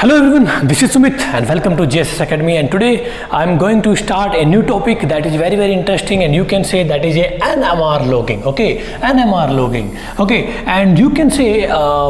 Hello everyone, this is Sumit and welcome to GSS Academy, and today I am going to start a new topic that is very interesting, and you can say that is a NMR logging. Okay, NMR logging. Okay, and you can say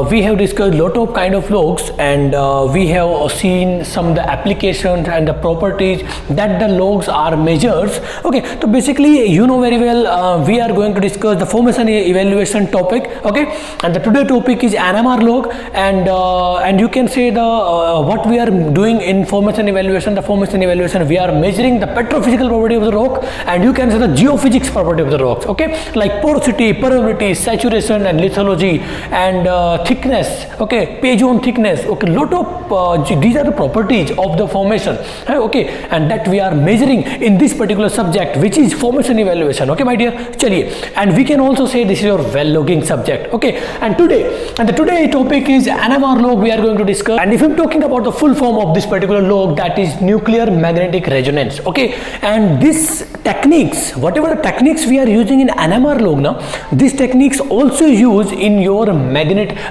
we have discussed lot of kind of logs, and we have seen some of the applications and the properties that the logs are measures. Okay, so basically you know very well we are going to discuss the formation evaluation topic. Okay, and the today topic is NMR log, and you can say the what we are doing in formation evaluation. The formation evaluation, we are measuring the petrophysical property of the rock, and you can say the geophysics property of the rocks. Okay, like porosity, permeability, saturation, and lithology, and thickness. Okay, page on thickness. Okay, lot of these are the properties of the formation. Okay, and that we are measuring in this particular subject, which is formation evaluation. Okay, my dear, chaliye. And we can also say this is your well logging subject. Okay, and the today topic is NMR log. We are going to discuss, and if I'm talking about the full form of this particular log, that is nuclear magnetic resonance. Okay, and this techniques, whatever the techniques we are using in NMR log now, these techniques also use in your medical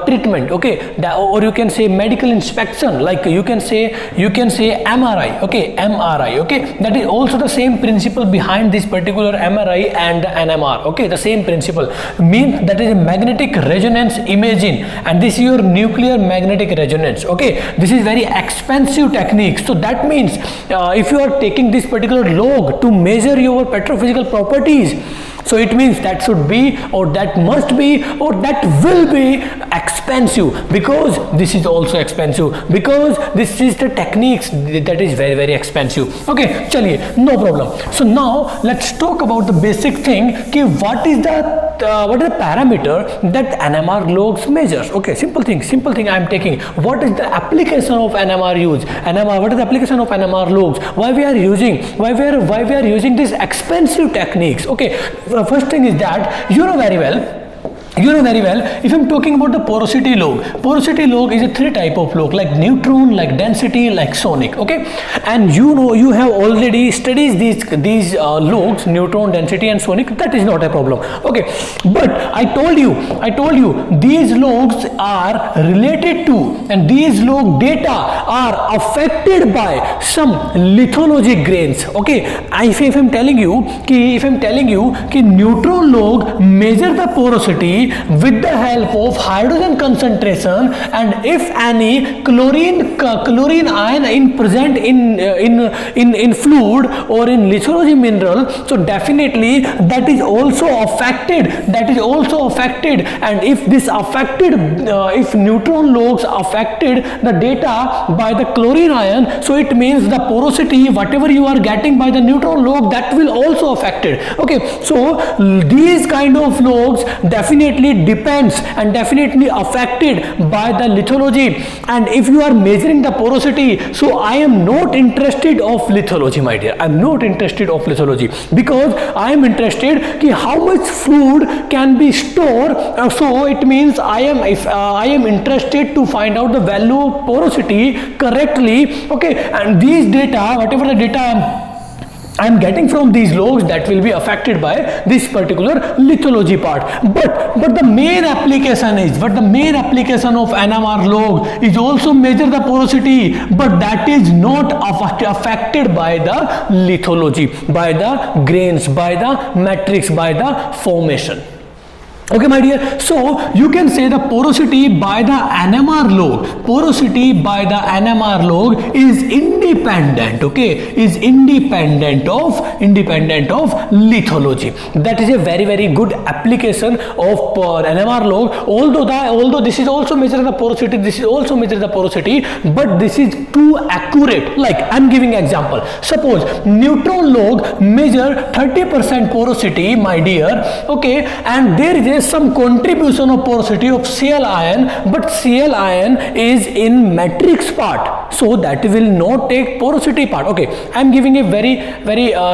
treatment. Okay, or you can say medical inspection, like you can say MRI. Okay, MRI. Okay, that is also the same principle behind this particular MRI and the NMR. Okay, the same principle means that is a magnetic resonance imaging, and this is your nuclear magnetic resonance. Okay, this is very expensive technique. So that means if you are taking this particular log to measure your petrophysical properties, so it means that should be, or that must be, or that will be expensive, because this is also expensive, because this is the techniques that is very expensive. Okay, chaliye, no problem. So now let's talk about the basic thing. What is the parameter that NMR logs measures? Okay, simple thing I am taking. What is the application of NMR use? What is the application of NMR logs? Why we are using these expensive techniques? Okay, first thing is that you know very well, if I'm talking about the porosity log is a three type of log, like neutron, like density, like sonic. Okay, and you know, you have already studied these logs, neutron, density, and sonic. That is not a problem. Okay, but I told you these logs are related to, and these log data are affected by some lithologic grains. Okay, if I'm telling you neutron log measure the porosity with the help of hydrogen concentration, and if any chlorine ion in present in fluid or in lithology mineral, so definitely that is also affected. And if this affected, if neutron logs affected the data by the chlorine ion, so it means the porosity whatever you are getting by the neutron log, that will also affected. Okay, so these kind of logs definitely depends and definitely affected by the lithology. And if you are measuring the porosity, so I am not interested of lithology, my dear. I am not interested of lithology, because I am interested how much food can be stored. So it means I am interested to find out the value of porosity correctly. Okay, and these data, whatever the data I am getting from these logs, that will be affected by this particular lithology part. But the main application of NMR log is also measure the porosity, but that is not affected by the lithology, by the grains, by the matrix, by the formation. Okay, my dear, so you can say the porosity by the NMR log is independent. Okay, is independent of lithology. That is a very good application of NMR log. Although this is also measure the porosity, but this is too accurate. Like I am giving example. Suppose neutron log measure 30% porosity, my dear. Okay, and there is some contribution of porosity of Cl ion, but Cl ion is in matrix part. so that will not take porosity part. Okay, I am giving a very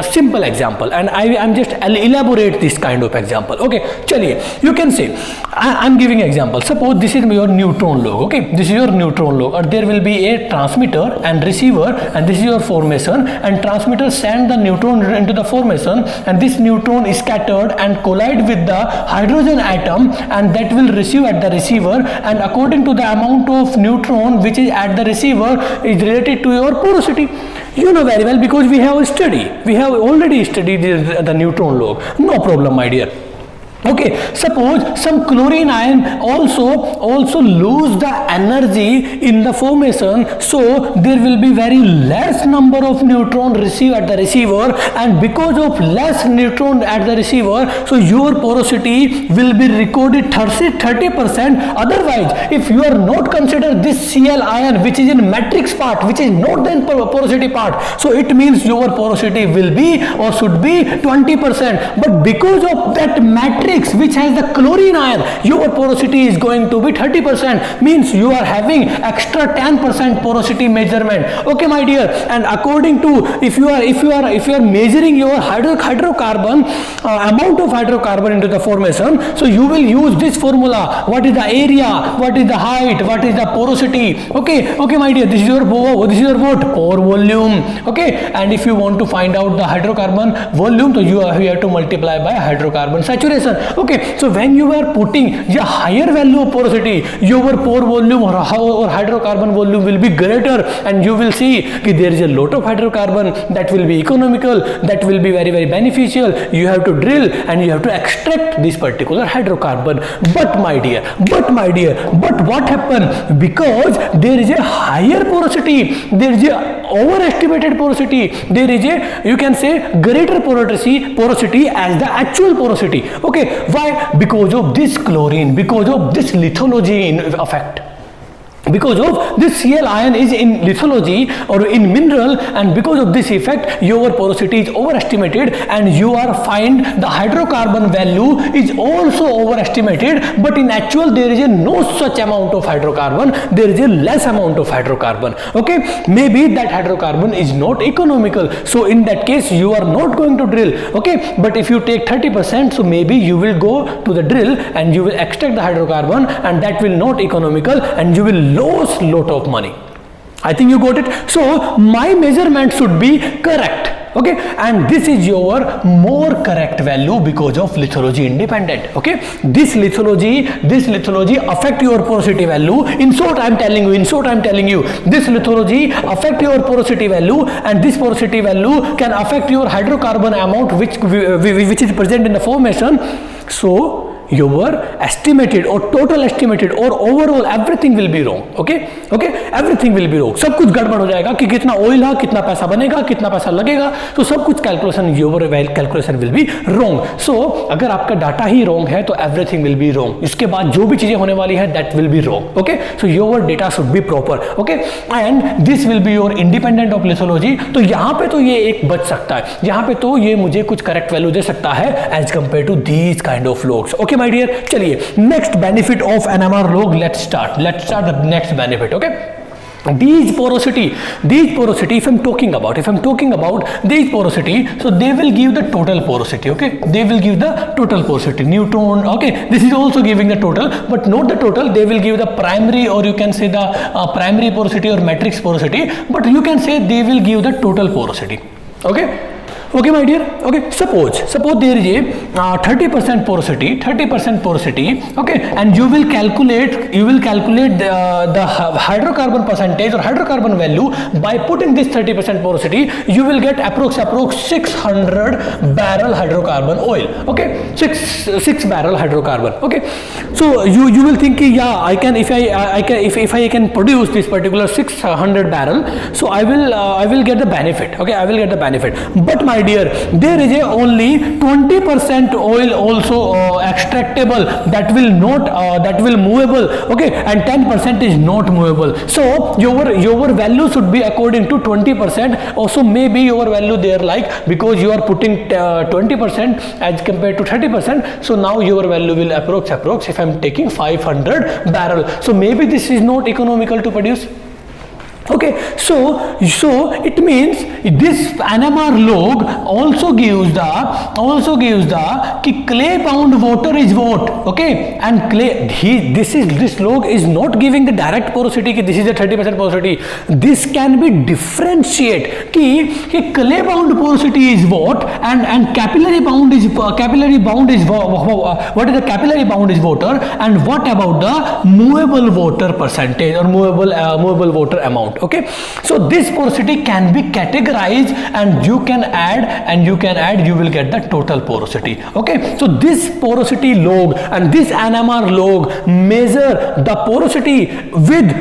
simple example, and I am just elaborate this kind of example. Okay, chaliye, you can say I am giving example. Suppose this is your neutron log. Okay, this is your neutron log, or there will be a transmitter and receiver, and this is your formation, and transmitter send the neutron into the formation, and this neutron is scattered and collide with the hydrogen atom, and that will receive at the receiver, and according to the amount of neutron which is at the receiver is related to your porosity. You know very well, because we have already studied the neutron log. No problem, my dear. Okay, suppose some chlorine ion also lose the energy in the formation, so there will be very less number of neutron received at the receiver, and because of less neutron at the receiver, so your porosity will be recorded 30%. Otherwise, if you are not consider this Cl ion which is in matrix part, which is not the porosity part, so it means your porosity will be or should be 20%. But because of that matrix which has the chlorine ion, your porosity is going to be 30%, means you are having extra 10% porosity measurement. Okay, my dear, and according to if you are measuring your hydrocarbon amount of hydrocarbon into the formation, so you will use this formula. What is the area, what is the height, what is the porosity? Okay, my dear, this is your what? Pore volume. Okay, and if you want to find out the hydrocarbon volume, so you have to multiply by hydrocarbon saturation. Okay, so when you are putting a higher value of porosity, your pore volume or hydrocarbon volume will be greater, and you will see that there is a lot of hydrocarbon that will be economical, that will be very beneficial. You have to drill and you have to extract this particular hydrocarbon. But my dear, what happened? Because there is a higher porosity, there is a overestimated porosity, there is a, you can say, greater porosity as the actual porosity. Okay, why? Because of this chlorine, because of this lithology effect. Because of this Cl ion is in lithology or in mineral, and because of this effect your porosity is overestimated, and you are find the hydrocarbon value is also overestimated, but in actual there is a no such amount of hydrocarbon, there is a less amount of hydrocarbon. Okay, maybe that hydrocarbon is not economical, so in that case you are not going to drill. Okay, but if you take 30%, so maybe you will go to the drill and you will extract the hydrocarbon, and that will not economical, and you will lose lot of money. I think you got it. So my measurement should be correct. Okay, and this is your more correct value because of lithology independent. Okay, this lithology affect your porosity value. In short I am telling you, this lithology affect your porosity value, and this porosity value can affect your hydrocarbon amount which is present in the formation. So your estimated or total estimated or overall everything will be wrong. Okay, everything will be wrong. सब कुछ गड़बड़ हो जाएगा कि कितना oil है, कितना पैसा बनेगा, कितना पैसा लगेगा, तो सब कुछ calculation, your calculation will be wrong. So अगर आपका डाटा ही रॉन्ग है तो एवरीथिंग विल बी रॉन्ग. इसके बाद जो भी चीजें होने वाली है that will be wrong. Okay, so your data should be proper. Okay, and this will be your independent of lithology. तो यहाँ पे तो ये एक बच सकता है, यहाँ पे तो ये मुझे कुछ करेक्ट वैल्यू दे सकता है as compare to these kind of logs. Okay my dear, चलिए next benefit of NMR log. Let's start the next benefit. Okay, these porosity, if I'm talking about these porosity, so they will give the total porosity. Okay, they will give the total porosity, neutron. Okay, this is also giving the total, but not the total. They will give the primary, or you can say the primary porosity or matrix porosity, but you can say they will give the total porosity. Okay, my dear. Okay, suppose there is a 30% porosity. Okay, and you will calculate the hydrocarbon percentage or hydrocarbon value by putting this 30% porosity. You will get approx 600 barrel hydrocarbon oil. Okay, 6 barrel hydrocarbon. Okay, so you will think, yeah, I can if I can produce this particular 600 barrel, so I will get the benefit. Okay, I will get the benefit. But my dear, there is a only 20% oil also extractable, that will movable. Okay, and 10% is not movable. So your value should be according to 20%. Also maybe your value there, like, because you are putting 20% as compared to 30%, so now your value will approx if I am taking 500 barrel. So maybe this is not economical to produce. Okay, so it means this NMR log also gives the कि clay bound water is what, okay, and this log is not giving the direct porosity कि this is a 30% porosity. This can be differentiate कि clay bound porosity is what, and capillary bound is what is the capillary bound is water, and what about the movable water percentage or movable water amount. Okay, so this porosity can be categorized, and you can add, you will get the total porosity. Okay, so this porosity log and this NMR log measure the porosity with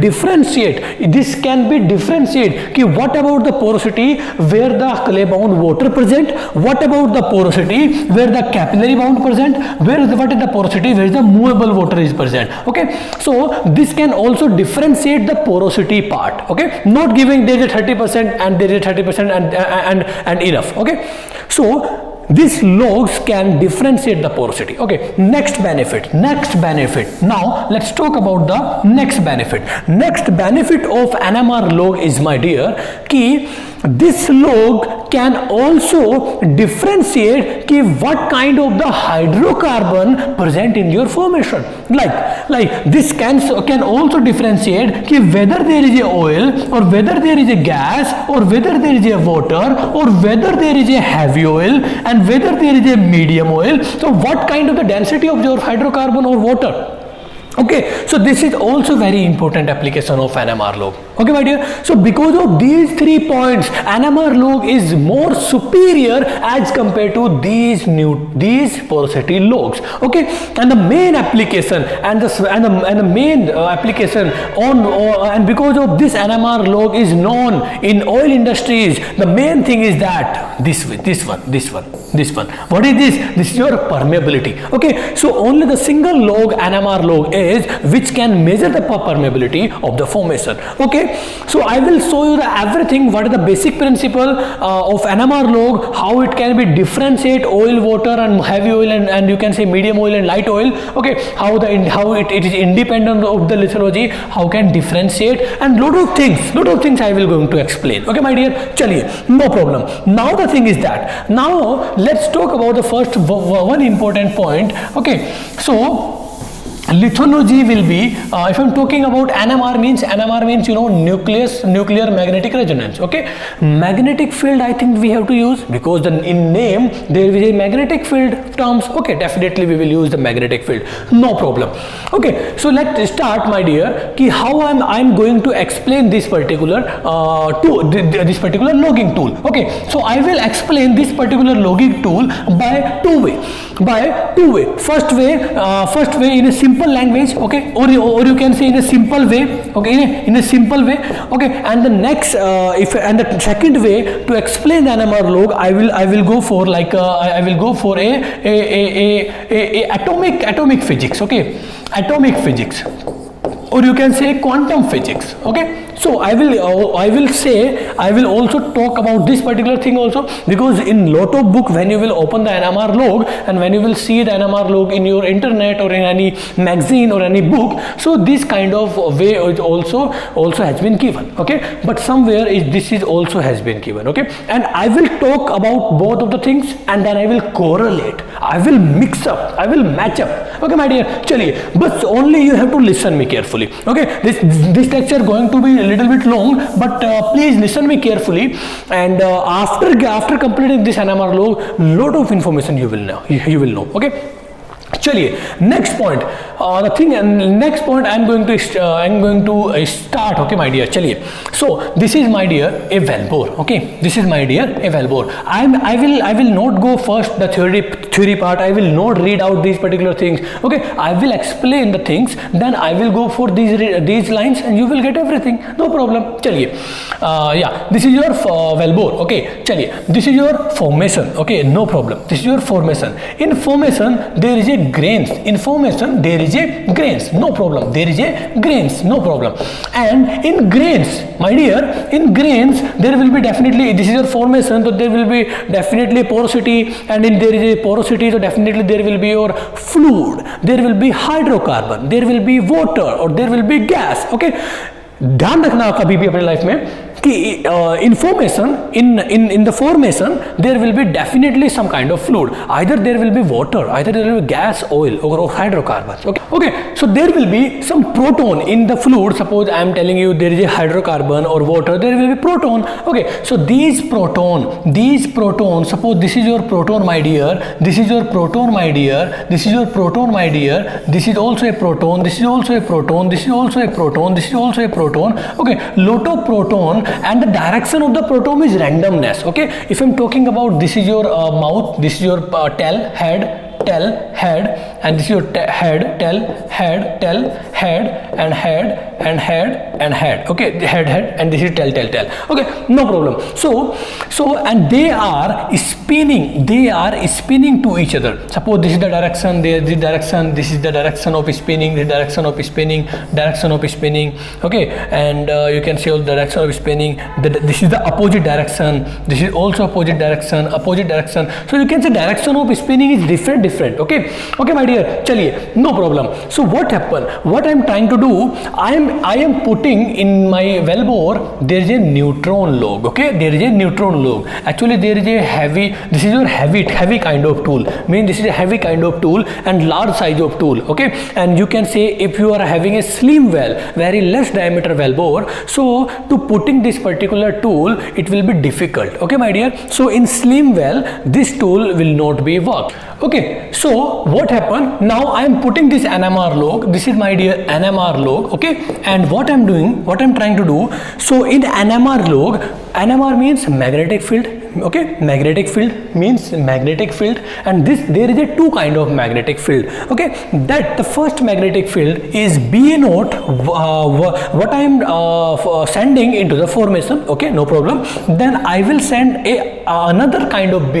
differentiate. This can be differentiate कि what about the porosity where the clay bound water present, what about the porosity where the capillary bound present, what is the porosity where the movable water is present. Okay, so this can also differentiate the porosity part. Okay, not giving there is a 30% and there is a 30% and enough. Okay, so these logs can differentiate the porosity. Okay, next benefit. Now let's talk about the next benefit. Next benefit of NMR log is, my dear, कि this log can also differentiate कि what kind of the hydrocarbon present in your formation. Like this can also differentiate कि whether there is a oil or whether there is a gas or whether there is a water or whether there is a heavy oil and whether there is a medium oil. So what kind of the density of your hydrocarbon or water. Okay, so this is also very important application of NMR log. Okay, my dear. So because of these 3 points, NMR log is more superior as compared to these porosity logs. Okay, and the main application and the main application and because of this NMR log is known in oil industries. The main thing is that this one. What is this? This is your permeability. Okay, so only the single log NMR log is which can measure the permeability of the formation. Okay, so I will show you everything. What is the basic principle of NMR log, how it can be differentiate oil, water and heavy oil and you can say medium oil and light oil. Okay, how it is independent of the lithology, how can differentiate, and lot of things I will going to explain. Okay, my dear, chaliye, no problem. Now the thing is that now let's talk about the first one important point. Okay, so lithology will be if I'm talking about NMR means you know nuclear magnetic resonance. Okay, magnetic field I think we have to use because in name there is a magnetic field terms. Okay, definitely we will use the magnetic field, no problem. Okay, so let's start, my dear, ki how I'm going to explain this particular this particular logging tool. Okay, so I will explain this particular logging tool by two way. First way in a simple language. Okay, or you can say in a simple way. Okay, in a simple way. Okay, and the next and the second way to explain the NMR log, I will go for like I will go for a atomic physics. Okay, atomic physics, or you can say quantum physics. Okay, so I will also talk about this particular thing also, because in lot of book when you will open the NMR log and when you will see the NMR log in your internet or in any magazine or any book, so this kind of way is also has been given. Okay, but somewhere this is also has been given. Okay, and I will talk about both of the things and then I will correlate, I will mix up, I will match up. Okay, my dear, chaliye, but only you have to listen me carefully. Okay, this lecture going to be a little bit long, but please listen me carefully, and after completing this NMR log, lot of information you will know. Okay, chaliye, next point. Next point I'm going to start. Okay, my dear, chaliye. So this is, my dear, a wellbore. Okay, this is, my dear, a wellbore. I will not go first the theory part. I will not read out these particular things. Okay, I will explain the things, then I will go for these lines and you will get everything, no problem. Chaliye, yeah, this is your wellbore. Okay, chaliye, this is your formation. Okay, no problem, this is your formation. In formation there is a grains. Information, there is a grains, no problem. There is a grains, no problem. And in grains, my dear, in grains there will be definitely, this is your formation, so there will be definitely porosity, and in there is a porosity, so definitely there will be your fluid, there will be hydrocarbon, there will be water, or there will be gas. Okay, ध्यान रखना कभी भी अपने life में कि information in the formation there will be definitely some kind of fluid, either there will be water, either there will be gas, oil, or hydrocarbons. Okay, so there will be some proton in the fluid. Suppose I am telling you there is a hydrocarbon or water, there will be proton. Okay, so these proton, suppose this is your proton, my dear, this is your proton, my dear, this is your proton, my dear, this is also a proton, this is also a proton, this is also a proton, this is also a proton. Okay, lot of proton, and the direction of the proton is randomness. Okay, if I'm talking about, this is your mouth, this is your tail, head, and this is your head, tail, head, tail, head, and head, and head, and head. Okay, head, and this is tail. Okay, no problem. So and they are spinning to each other. Suppose this is the direction, this is the direction of spinning, this direction of spinning. Okay, and you can see all the direction of spinning. This is the opposite direction, this is also opposite direction. So you can say direction of spinning is different. Okay, my dear, chaliye, no problem. So what happened? What I am trying to do, I am putting in my wellbore, there is a neutron log. Okay, there is a neutron log. Actually there is a heavy, this is your heavy kind of tool, this is a heavy kind of tool and large size of tool. Okay, and you can say if you are having a slim well, very less diameter wellbore, so to putting this particular tool it will be difficult. Okay, my dear, so in slim well this tool will not be work. Okay, so what happened? Now I am putting this NMR log. This is my dear NMR log. Okay, and what I'm doing, what I'm trying to do. So in NMR log, NMR means magnetic field. Okay, magnetic field means magnetic field, and there is a two kind of magnetic field. Okay, that the first magnetic field is B naught, what I am sending into the formation. Okay, no problem. Then I will send another kind of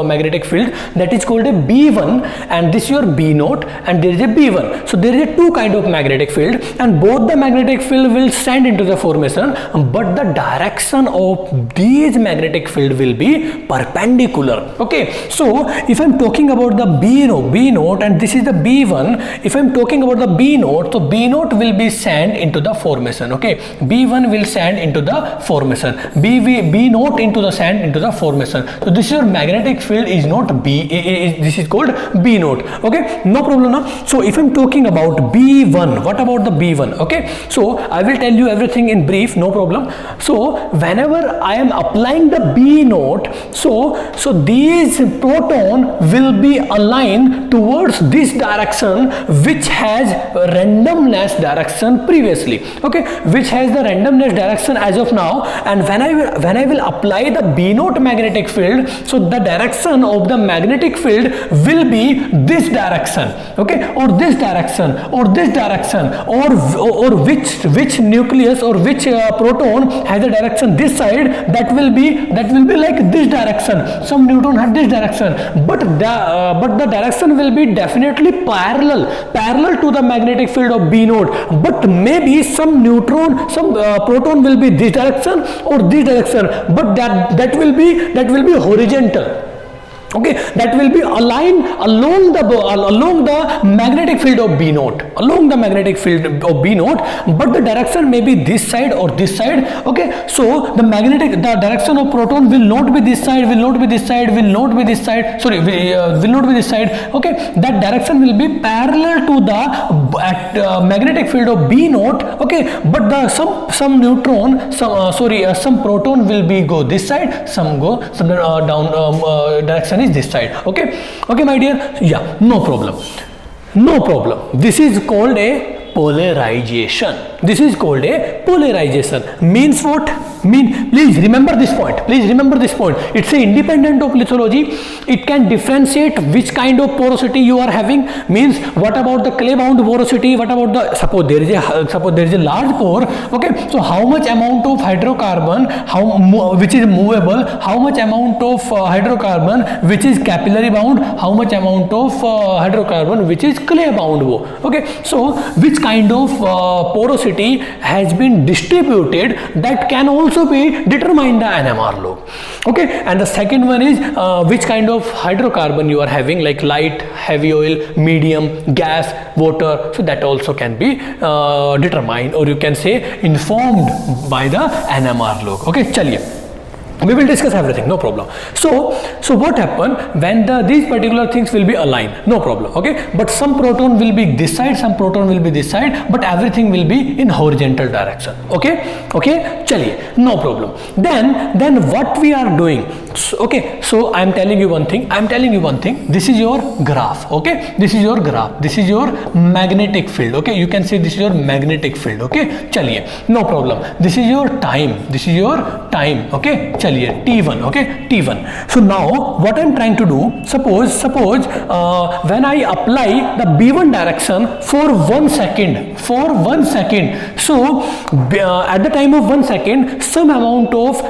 magnetic field, that is called a B1, and this is your B naught, and there is a B1. So there is a two kind of magnetic field, and both the magnetic field will send into the formation, but the direction of these magnetic field will be perpendicular. Okay, so if I'm talking about the B naught, and this is the B1, if I'm talking about the B naught, so B naught will be sent into the formation. Okay, B1 will send into the formation, B naught into the send into the formation. So this is your magnetic field is not B, this is called B naught. Okay, no problem now. So if I'm talking about B1, what about the B1? Okay, so I will tell you everything in brief, no problem. So whenever I am applying the B naught, so these proton will be aligned towards this direction which has randomness direction previously. Okay, which has the randomness direction as of now, and when I will apply the B naught magnetic field, so the direction of the magnetic field will be this direction. Okay, or this direction, or this direction, or which nucleus or which proton has a direction this side, that will be like this direction. Some neutron have this direction, but the direction will be definitely parallel to the magnetic field of B naught, but maybe some neutron, some proton will be this direction or this direction, but that will be horizontal. Okay, that will be aligned along the magnetic field of B naught, but the direction may be this side or this side. Okay, so the direction of proton will not be this side, will not be this side. Okay, that direction will be parallel to the magnetic field of B naught. Okay, but some neutron, some proton will be go this side, some down direction is this side. Okay, my dear, yeah, no problem. This is called a polarization. This is called a polarization. Means what? Please remember this point. Please remember this point. It's a independent of lithology. It can differentiate which kind of porosity you are having. Means what about the clay bound porosity? What about the suppose there is a large pore. Okay, so how much amount of hydrocarbon which is movable? How much amount of hydrocarbon which is capillary bound? How much amount of hydrocarbon which is clay bound? Okay, so which kind of porosity has been distributed, that can also be determined the NMR log. Okay, and the second one is which kind of hydrocarbon you are having, like light, heavy oil, medium, gas, water. So that also can be determined, or you can say informed by the NMR log. Okay, chaliye. We will discuss everything, no problem. So what happen when these particular things will be aligned? No problem. Okay, but some proton will be this side, some proton will be this side, but everything will be in horizontal direction. Okay, chaliye, no problem. Then what we are doing? Okay, so I am telling you one thing. This is your graph. Okay, this is your graph. This is your magnetic field. Okay, you can say this is your magnetic field. Okay, chaliye, no problem. This is your time. Okay, chaliye, T1. Okay, T1. So now what I am trying to do, suppose when I apply the B1 direction for 1 second, so at the time of 1 second, some amount of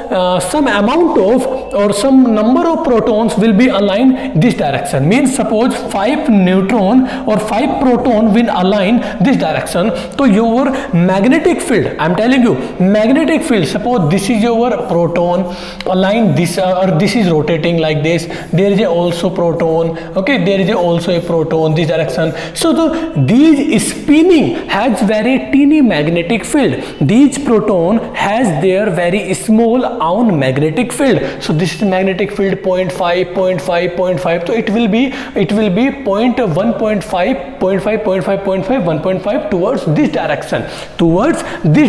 or some number of protons will be aligned this direction. Means suppose 5 neutron or 5 proton will align this direction. So your magnetic field, I am telling you, magnetic field, suppose this is your proton align this, or this is rotating like this, there is also proton. Okay, there is also a proton this direction. So these spinning has very teeny magnetic field. These proton has their very small own magnetic field. So this is magnetic field 0.5. So it will be 0.1, 0.5, 1.5 towards this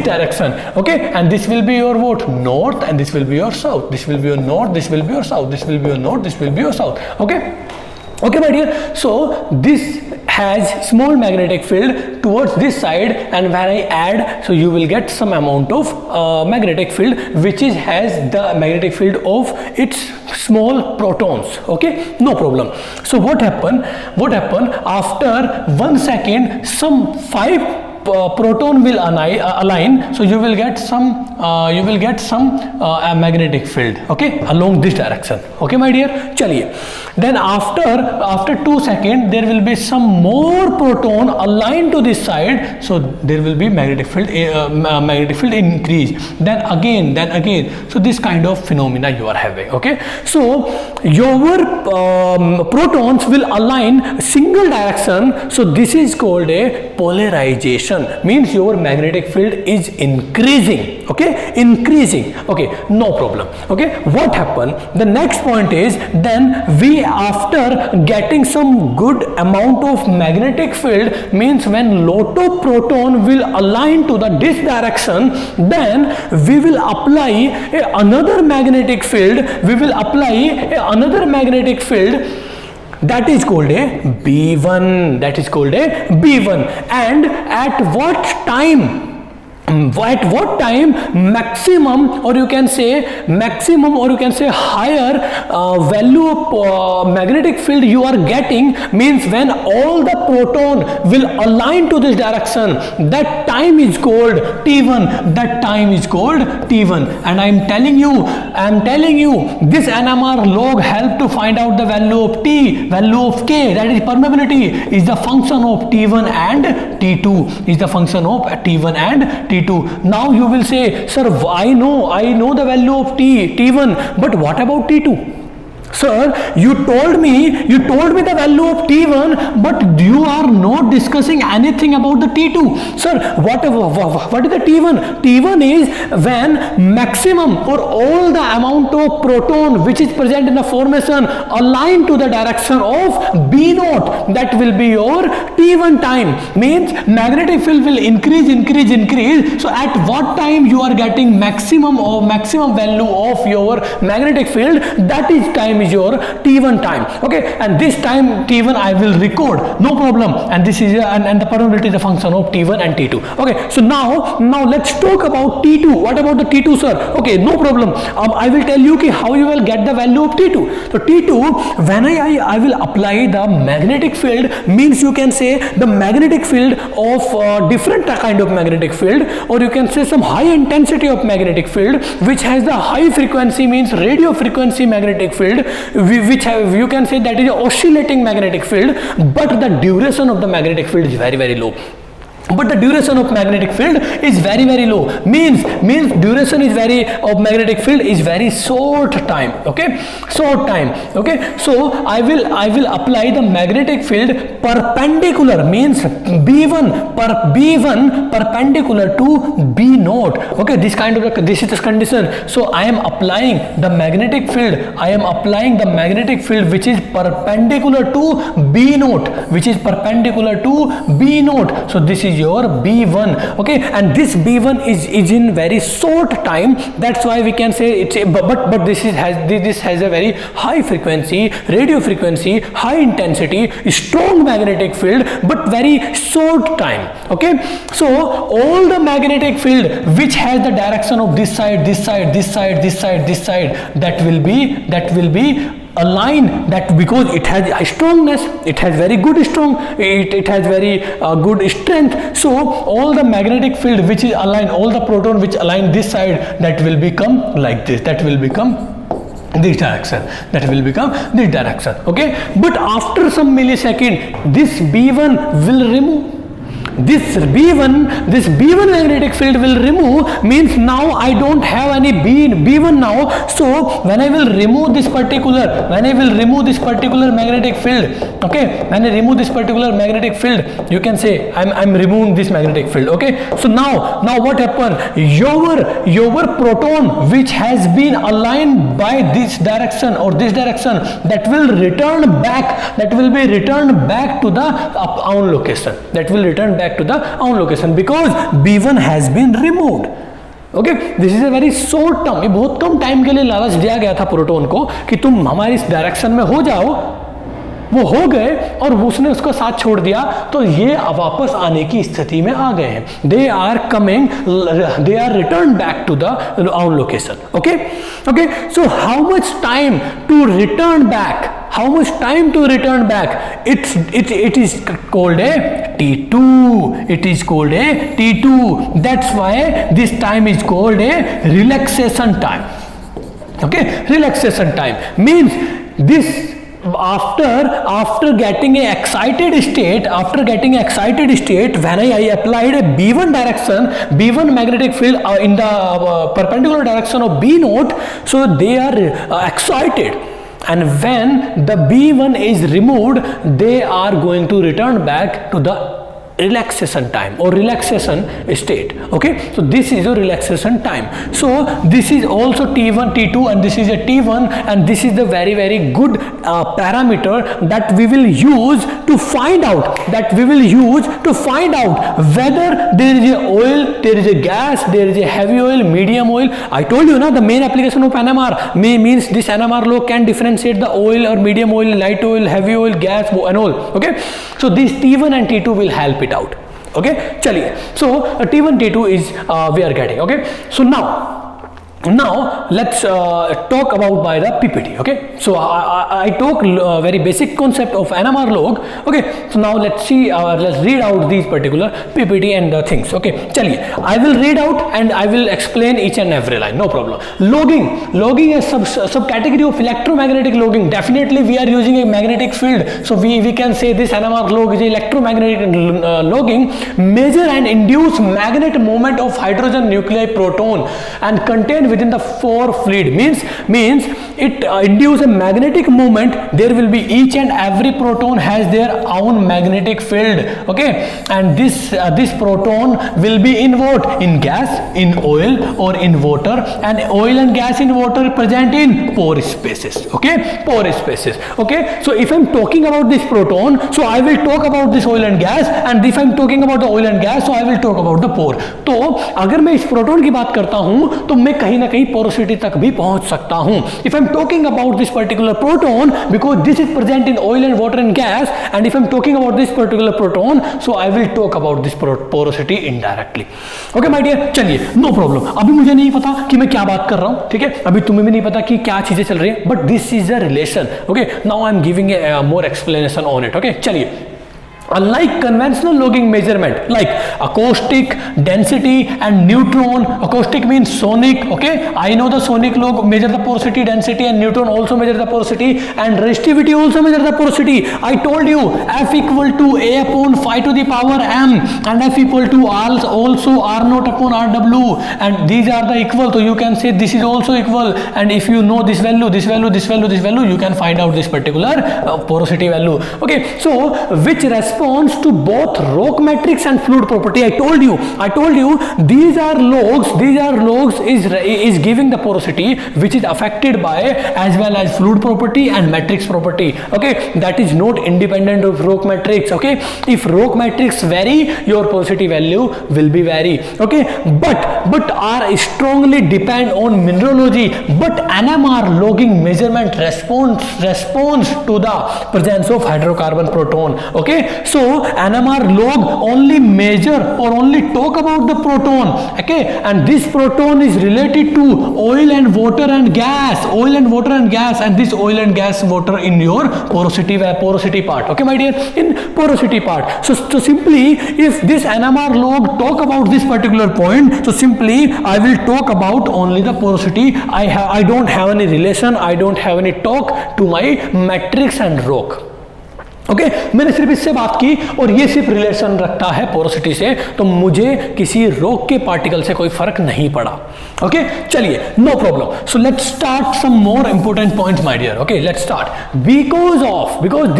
direction. Okay, and this will be your what? North, and this will be your south. This will be your north, this will be your south, this will be your north, this will be your south. Okay, my dear. So this has small magnetic field towards this side, and when I add, so you will get some amount of magnetic field which has the magnetic field of its small protons. Okay, no problem. So what happened after 1 second, some 5 proton will align, so you will get some magnetic field, okay, along this direction. Okay, my dear, chaliye. Then after 2 seconds, there will be some more proton aligned to this side, so there will be magnetic field increase. Then again, so this kind of phenomena you are having. Okay, so your protons will align single direction, so this is called a polarization. Means your magnetic field is increasing. Okay, okay, no problem. Okay, what happened? The next point is, then we, after getting some good amount of magnetic field, means when lot of proton will align to this direction, then we will apply another magnetic field. That is called a B1. And at what time maximum, or you can say higher value of magnetic field you are getting, means when all the proton will align to this direction, that time is called T1. And I am telling you this NMR log help to find out the value of T, value of K, that is permeability, is the function of T1 and T2, Now you will say, sir, I know the value of T1, but what about T2? Sir, you told me the value of T1, but you are not discussing anything about the T2. Sir, what is the T1? T1 is when maximum or all the amount of proton which is present in the formation align to the direction of B naught. That will be your T1 time. Means magnetic field will increase. So at what time you are getting maximum value of your magnetic field, that is time time is your T1 time. Okay, and this time T1 I will record, no problem, and this is and the permeability is a function of T1 and T2. Okay, so now let's talk about T2. What about the T2, sir? Okay, no problem. I will tell you how you will get the value of T2. So T2, when I will apply the magnetic field, means you can say the magnetic field of different kind of magnetic field, or you can say some high intensity of magnetic field which has the high frequency, means radio frequency magnetic field, which you can say that is oscillating magnetic field, but the duration of the magnetic field is very, very low. But the duration of magnetic field is very, very low. Means duration is of magnetic field is very short time. Okay, short time. Okay, so I will apply the magnetic field perpendicular, means B1 perpendicular to B naught. Okay, this is the condition. So I am applying the magnetic field. I am applying the magnetic field which is perpendicular to B naught, which is perpendicular to B naught. So this is your B1. Okay, and this B1 is in very short time. That's why we can say it's but this has a very high frequency, radio frequency, high intensity, strong magnetic field, but very short time. Okay, so all the magnetic field which has the direction of this side, that will be a line, that because it has a strongness, it has very good strong, it has very good strength. So all the magnetic field which is aligned, all the proton which align this side, that will become like this, that will become this direction, okay. But after some millisecond, this B1 will remove. This B1 magnetic field will remove, means now I don't have any B1 now. So when I will remove this particular magnetic field, okay, when I remove this particular magnetic field, you can say I'm removing this magnetic field. Okay, so now what happened? Your proton which has been aligned by this direction or this direction, that will return back, to the own location, because B1 has been removed. Okay, this is a very short term. ये बहुत कम time के लिए लालच दिया गया था proton को कि तुम हमारी इस डायरेक्शन में हो जाओ. वो हो गए और उसने उसका साथ छोड़ दिया, तो ये वापस आने की स्थिति में आ गए हैं. They are return back to the our location. Okay, so how much time to return back? It is called a T2. That's why this time is called a relaxation time. Okay, relaxation time means this. After getting an excited state, when I applied a B1 magnetic field in the perpendicular direction of B naught, so they are excited, and when the B1 is removed, they are going to return back to the relaxation time or relaxation state. Okay, so this is your relaxation time. So this is also T1, T2, and this is a T1, and this is the very, very good parameter that we will use to find out whether there is a oil, there is a gas, there is a heavy oil, medium oil. I told you na, the main application of NMR means this NMR log can differentiate the oil or medium oil, light oil, heavy oil, gas and all. Okay, so these T1 and T2 will help it out. Okay, chaliye. So T1, T2 is we are getting. Okay, so now let's talk about by the PPT. Okay, so I talk very basic concept of NMR log. Okay, so now let's see, let's read out these particular PPT and the things. Okay, chaliye, I will read out and I will explain each and every line, no problem. Logging is subcategory of electromagnetic logging. Definitely we are using a magnetic field, so we can say this NMR log is electromagnetic logging. Measure and induce magnet moment of hydrogen nuclei proton and contain within the four fluid, means it induce a magnetic moment. There will be each and every proton has their own magnetic field. Okay, and this proton will be in what? In gas, in oil, or in water, and oil and gas in water present in pore spaces. Okay, pore spaces. Okay, so if I'm talking about this proton, so I will talk about this oil and gas, and if I'm talking about the oil and gas, so I will talk about the pore. तो अगर मैं इस proton की बात करता हूं तो मैं कहीं ना कहीं पोरोसिटी तक भी पहुंच सकता हूं. If I'm talking about this particular proton, because this is present in oil and water and gas, and if I'm talking about this particular proton, so I will talk about this porosity indirectly. Okay my dear, चलिए no problem. अभी मुझे नहीं पता कि मैं क्या बात कर रहा हूं, ठीक है, अभी तुम्हें भी नहीं पता कि क्या चीजें चल रही है, but this is a relation. Okay, now I'm giving a more explanation on it. Okay, चलिए. Unlike conventional logging measurement like acoustic, density and neutron, acoustic means sonic, okay, I know the sonic log measure the porosity, density, and neutron also measure the porosity, and resistivity also measure the porosity. I told you F equal to A upon 5 to the power m, and F equal to also R naught upon RW, and these are the equal, so you can say this is also equal, and if you know this value, this value, this value, this value, you can find out this particular porosity value. Okay, so which responds to both rock metrics and fluid property. I told you these are logs is giving the porosity which is affected by as well as fluid property and matrix property. Okay, that is not independent of rock metrics. Okay, if rock metrics vary, your porosity value will be vary. Okay, but are strongly depend on mineralogy, but NMR logging measurement responds to the presence of hydrocarbon proton. Okay, so NMR log only measure or only talk about the proton. Okay, and this proton is related to oil and water and gas, and this oil and gas water in your porosity part. Okay my dear, in porosity part. So simply if this NMR log talk about this particular point, so simply I will talk about only the porosity. I don't have any relation, I don't have any talk to my matrix and rock. Okay मैंने सिर्फ इससे बात की और ये सिर्फ relation रखता है पोरोसिटी से, तो मुझे किसी रॉक के पार्टिकल से कोई फर्क नहीं पड़ा. ओके चलिए no problem. So let's start some more important points my dear. Okay let's start. Because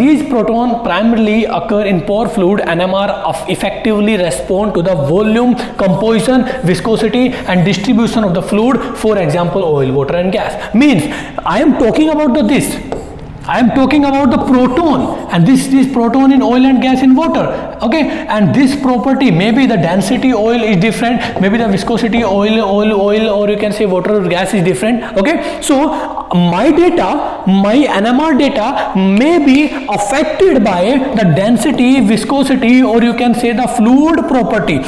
these proton primarily occur in pore fluid, NMR effectively respond to the volume, composition, viscosity and distribution of the fluid. For example, oil, water and gas. Means I am talking about the proton, and this proton in oil and gas in water. Okay, and this property, maybe the density oil is different, maybe the viscosity oil, or you can say water or gas is different. Okay, so my NMR data may be affected by the density, viscosity, or you can say the fluid property.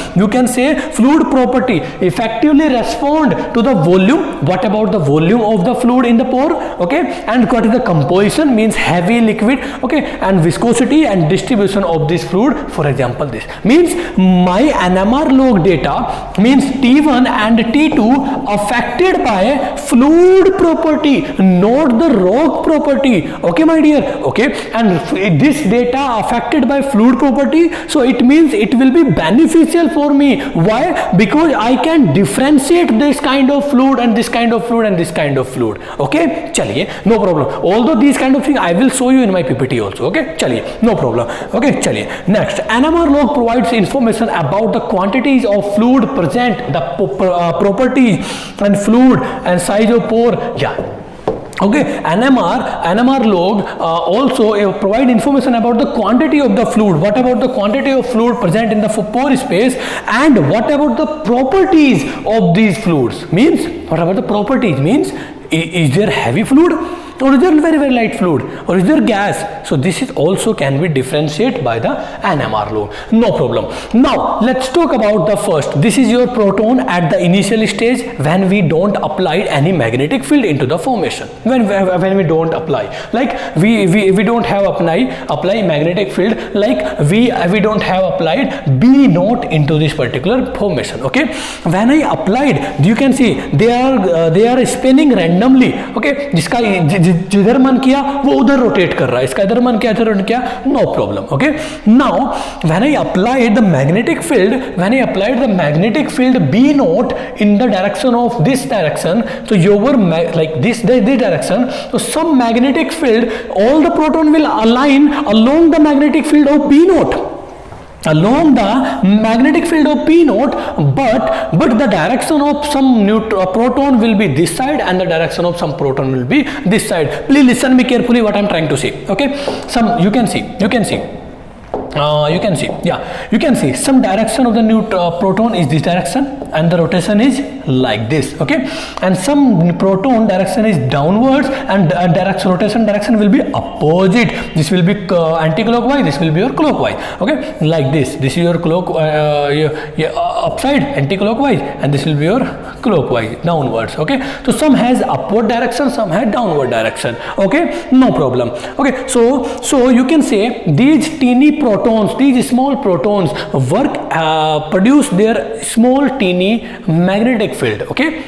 Effectively respond to the volume. What about the volume of the fluid in the pore? Okay, and what is the composition, means heavy, liquid. Okay, and viscosity and distribution of this fluid. For example, this means my NMR log data means T1 and T2 affected by fluid property, not the rock property. Okay my dear. Okay, and this data affected by fluid property, so it means it will be beneficial for me. Why? Because I can differentiate this kind of fluid and this kind of fluid and this kind of fluid. Okay, chaliye no problem. Although these kind of thing I will show you in my PPT also. Okay, chaliye no problem. Okay, chaliye next. NMR log provides information about the quantities of fluid present, the properties and fluid and size of pore. Yeah. Okay, NMR log also provide information about the quantity of the fluid. What about the quantity of fluid present in the pore space, and what about the properties of these fluids? Means what about the properties? Means is there heavy fluid, or is there very very light fluid, or is there gas? So this is also can be differentiated by the NMR log. No problem. Now let's talk about the first. This is your proton at the initial stage when we don't apply any magnetic field into the formation. When we don't apply, like we don't have apply magnetic field, like we don't have applied B naught into this particular formation. Okay, when I applied, you can see they are spinning randomly. Okay, जिसका जिधर मन किया वो उधर rotate कर रहा है, इसका इधर मन किया इधर रोटेट किया, no problem. Okay, now when I applied the magnetic field B naught in the direction of this direction, so your like this direction, so some magnetic field, all the proton will align along the magnetic field of B naught. But the direction of some proton will be this side and the direction of some proton will be this side. Please listen me carefully what I am trying to say. Okay, you can see some direction of the proton is this direction and the rotation is like this, okay, and some proton direction is downwards and rotation direction will be opposite. This will be anti-clockwise, this will be your clockwise, okay, like this. This is your upside anti-clockwise, and this will be your clockwise downwards, okay. So some has upward direction, some has downward direction, okay, no problem, okay. So you can say these teeny protons, these small protons produce their small teeny magnetic field, okay.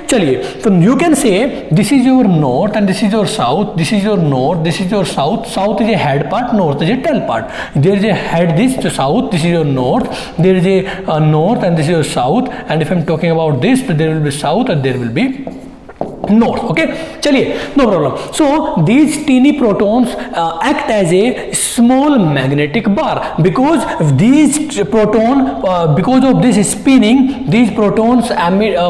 Chaliye, so you can say this is your north and this is your south, this is your north, this is your south. South is a head part, north is a tail part. There is a head, this to south, this is your north, there is a north and this is your south, and if I am talking about this, so there will be south and there will be north, okay. Chaliye, no problem. So these teeny protons act as a small magnetic bar, because these proton because of this spinning, these protons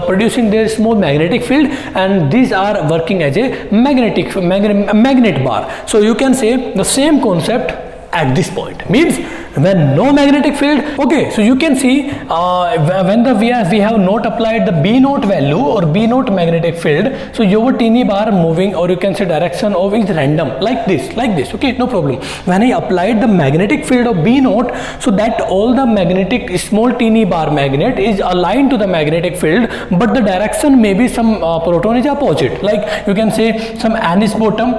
producing their small magnetic field, and these are working as a magnet bar. So you can say the same concept at this point, means when no magnetic field, okay. So you can see when we have not applied the B naught value or B naught magnetic field, so your teeny bar moving, or you can say direction of is random, like this, okay, no problem. When I applied the magnetic field of B naught, so that all the magnetic small teeny bar magnet is aligned to the magnetic field, but the direction may be some proton is opposite, like you can say some anis bottom,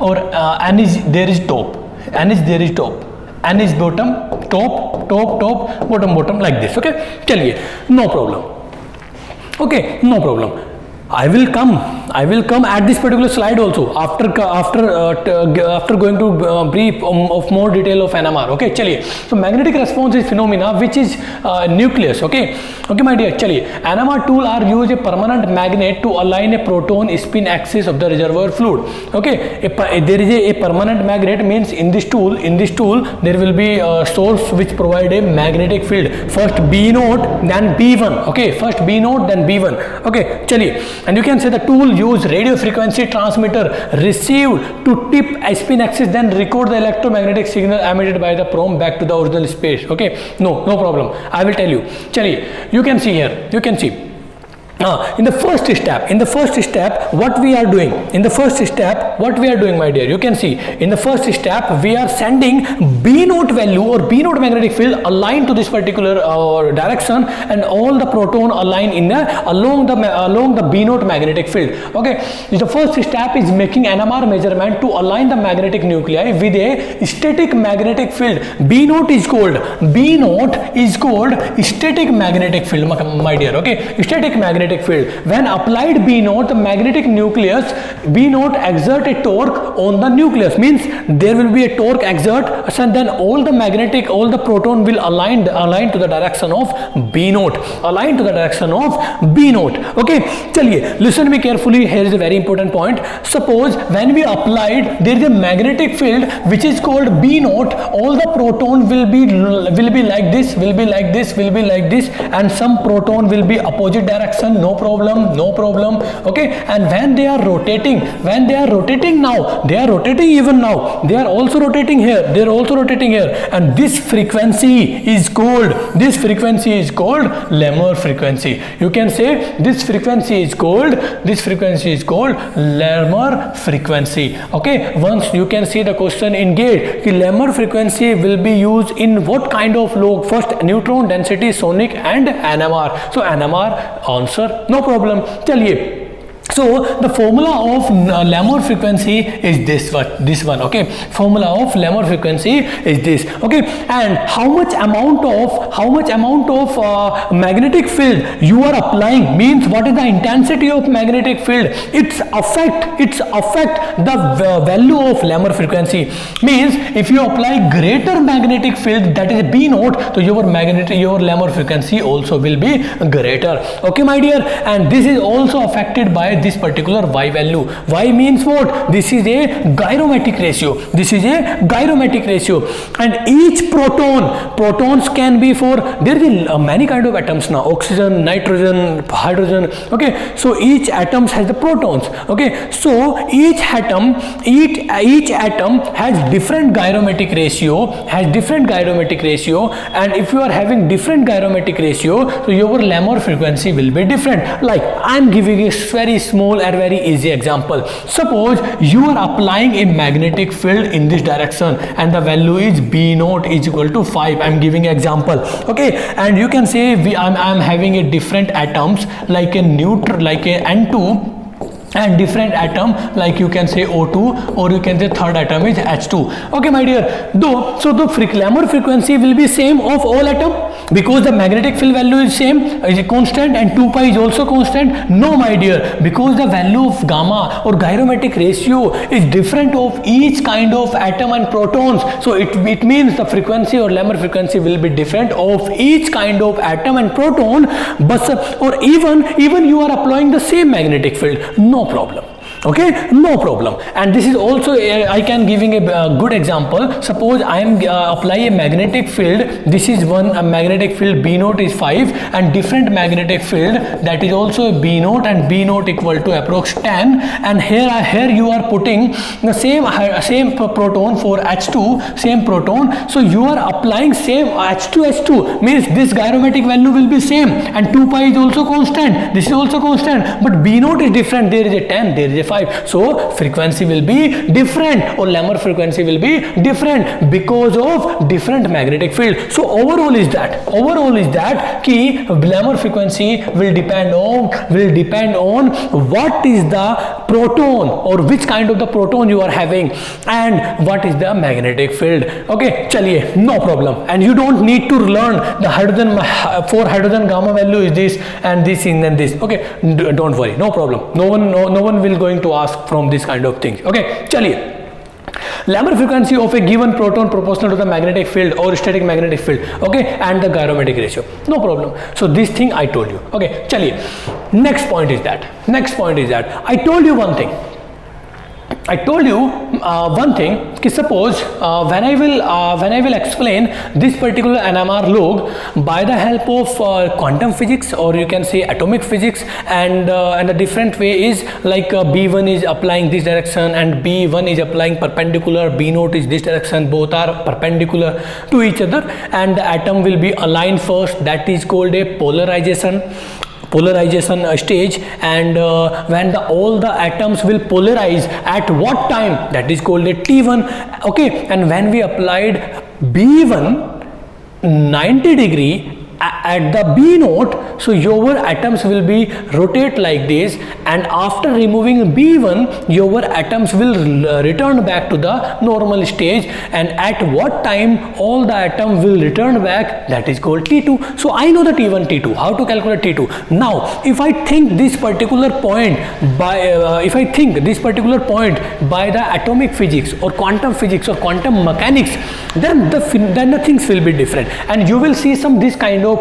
or there is top, there is top, is bottom, top, bottom, like this, okay. Chaliye, no problem, okay, no problem. I will come at this particular slide also after going to brief of more detail of NMR, okay. Chaliye, so magnetic response is phenomena which is nucleus, okay my dear. Chaliye, NMR tool are used a permanent magnet to align a proton spin axis of the reservoir fluid, okay. There is a permanent magnet, means in this tool there will be a source which provide a magnetic field, first B naught then B1, okay, first B naught then B1, okay. Chaliye, and you can say the tool use radio frequency transmitter received to tip a spin axis, then record the electromagnetic signal emitted by the probe back to the original space, okay. No problem, I will tell you. Chaliye, you can see here, you can see in the first step what we are doing, my dear, you can see in the first step we are sending B naught value or B naught magnetic field aligned to this particular direction, and all the proton align in along the B naught magnetic field, okay. The first step is making NMR measurement to align the magnetic nuclei with a static magnetic field. B naught is called static magnetic field, my dear, okay. Static magnetic field. When applied B naught, the magnetic nucleus B naught exert a torque on the nucleus, means there will be a torque exert, and then all the proton will align to the direction of B naught, okay. Chaliye, listen me carefully, here is a very important point. Suppose when we applied, there is a magnetic field which is called B naught, all the proton will be like this, and some proton will be opposite direction, no problem, okay. And when they are rotating now, they are rotating even now, they are also rotating here, and this frequency is called Lemmer frequency. You can say this frequency is called Lemmer frequency, okay. Once you can see the question in gate, the Lemmer frequency will be used in what kind of log? First neutron density, sonic and NMR. So NMR answer, no problem. Chaliye, so the formula of Lemmer frequency is this one, okay. Formula of Lemmer frequency is this, okay. And how much amount of magnetic field you are applying, means what is the intensity of magnetic field, it's affect the value of Lemmer frequency. Means if you apply greater magnetic field, that is B naught, so your Lemmer frequency also will be greater, okay my dear. And this is also affected by this particular y value. Y means what? This is a gyrometric ratio. This is a gyrometric ratio. And each protons can be for, there is many kind of atoms now, oxygen, nitrogen, hydrogen. Okay, so each atom has the protons. Okay, so each atom has different gyrometric ratio, and if you are having different gyrometric ratio, so your Lamor frequency will be different. Like I am giving a very small and very easy example. Suppose you are applying a magnetic field in this direction and the value is B naught is equal to 5. I am giving an example. Okay, and you can say I am having a different atoms like a neutral, like a N2, and different atom like you can say O2, or you can say third atom is H2. Okay my dear, though so the Lamor frequency will be same of all atom because the magnetic field value is same, is constant, and 2 pi is also constant. No my dear, because the value of gamma or gyrometric ratio is different of each kind of atom and protons, so it means the frequency or Lamor frequency will be different of each kind of atom and proton. But or even you are applying the same magnetic field, no problem. Okay, no problem. And this is also I can giving a good example. Suppose I am apply a magnetic field. This is a magnetic field B naught is 5, and different magnetic field that is also a B naught, and B naught equal to approx 10, and here you are putting the same proton for H2, same proton. So you are applying same H2 means this gyrometric value will be same, and 2 pi is also constant, this is also constant, but B naught is different, there is a 10, there is a 5. So frequency will be different, or Lamor frequency will be different because of different magnetic field. So overall is that key Lamor frequency will depend on what is the proton or which kind of the proton you are having and what is the magnetic field. Okay, chaliye, no problem. And you don't need to learn the hydrogen, for hydrogen gamma value is this and this and this. Okay, don't worry, no problem. No one will going to ask from this kind of things. Okay, chaliye. Lamor frequency of a given proton proportional to the magnetic field or static magnetic field, okay, and the gyrometric ratio, no problem. So this thing I told you. Okay, chaliye. Next point is that I told you one thing. कि suppose when I will explain this particular NMR log by the help of quantum physics, or you can say atomic physics, and a different way is like B1 is applying this direction and B1 is applying perpendicular, B naught is this direction, both are perpendicular to each other, and the atom will be aligned first, that is called a polarization stage, and when all the atoms will polarize at what time, that is called a T1. Okay, and when we applied B1 90 degree at the B naught, so your atoms will be rotate like this, and after removing B1 your atoms will return back to the normal stage, and at what time all the atom will return back, that is called T2. So I know the T1, T2, how to calculate T2. Now if I think this particular point by the atomic physics or quantum physics or quantum mechanics, then the things will be different, and you will see some this kind of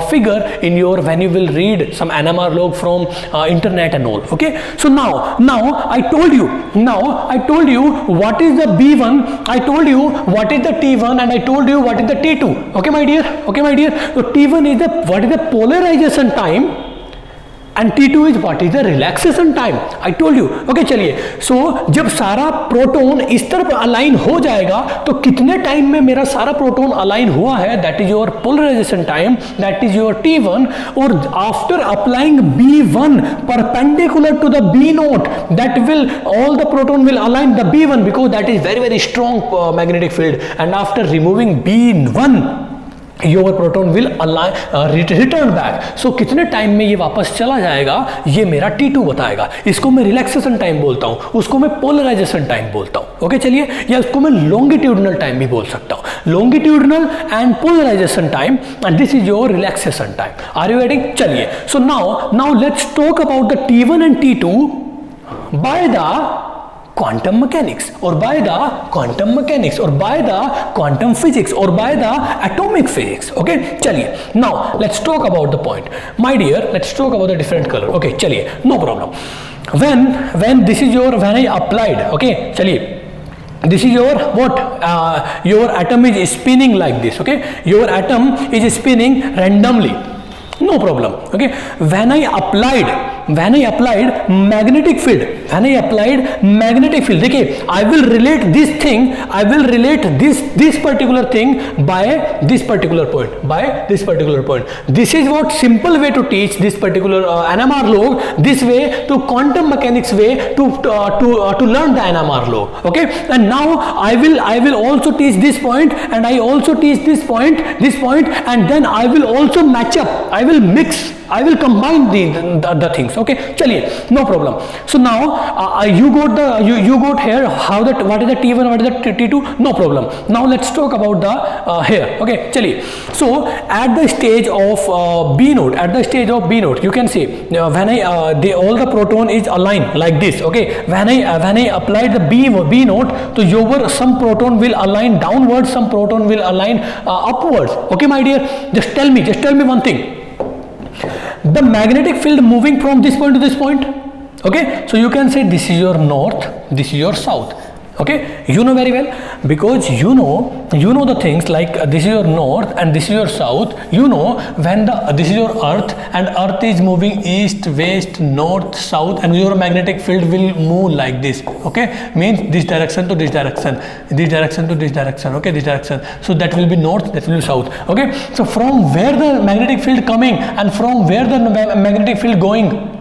figure in your when you will read some NMR log from internet and all. Okay, so now I told you what is the B1, I told you what is the T1, and I told you what is the T2. Okay my dear, so T1 is what is the polarization time, and T2 is what is the relaxation time. I told you. Okay, चलिए. So जब सारा proton इस तरफ align हो जाएगा तो कितने time में मेरा सारा प्रोटोन अलाइन हुआ है, that is your polarization time, that is your T1. और after applying B1 perpendicular to the B naught, that will all the proton will align the B1 because that is very very strong magnetic field, and after removing B1 your proton will align return back. So कितने time में ये वापस चला जाएगा ये मेरा T2 बताएगा. इसको मैं रिलैक्सेशन टाइम बोलता हूँ, उसको मैं पोलराइजेशन टाइम बोलता हूँ. ओके चलिए, या उसको मैं लॉन्गिट्यूडनल टाइम भी बोल सकता हूँ. Longitudinal and polarisation time, and this is your relaxation time. Are you getting? चलिए, so now let's talk about the T1 and T2 by the quantum mechanics or by the quantum mechanics or by the quantum physics or by the atomic physics. Okay, chaliye. Now let's talk about the point, my dear. Let's talk about the different color. Okay, chaliye, no problem. When this is your, when I applied, okay, chaliye, this is your what, your atom is spinning like this. Okay, your atom is spinning randomly, no problem. Okay, when I applied magnetic field, देखिए, I will relate this thing, I will relate this particular thing by this particular point, This is what simple way to teach this particular NMR log, this way to quantum mechanics way to learn the NMR log. Okay, and now I will also teach this point, and I also teach this point, and then I will also match up, I will mix, I will combine the things. Okay, chaliye, no problem. So now you got here how that, what is the T1, what is the T2, no problem. Now let's talk about the here. Okay, chaliye. So at the stage of B node, you can see when all the proton is aligned like this. Okay, when I applied the B node, so some proton will align downwards, some proton will align upwards. Okay, my dear, just tell me one thing. The magnetic field moving from this point to this point. Okay, so you can say this is your north, this is your south. Okay, you know very well, because you know the things like this is your north and this is your south. You know when this is your earth and earth is moving east, west, north, south, and your magnetic field will move like this. Okay, means this direction to this direction, this direction to this direction. Okay, this direction, so that will be north, that will be south. Okay, so from where the magnetic field coming and from where the magnetic field going,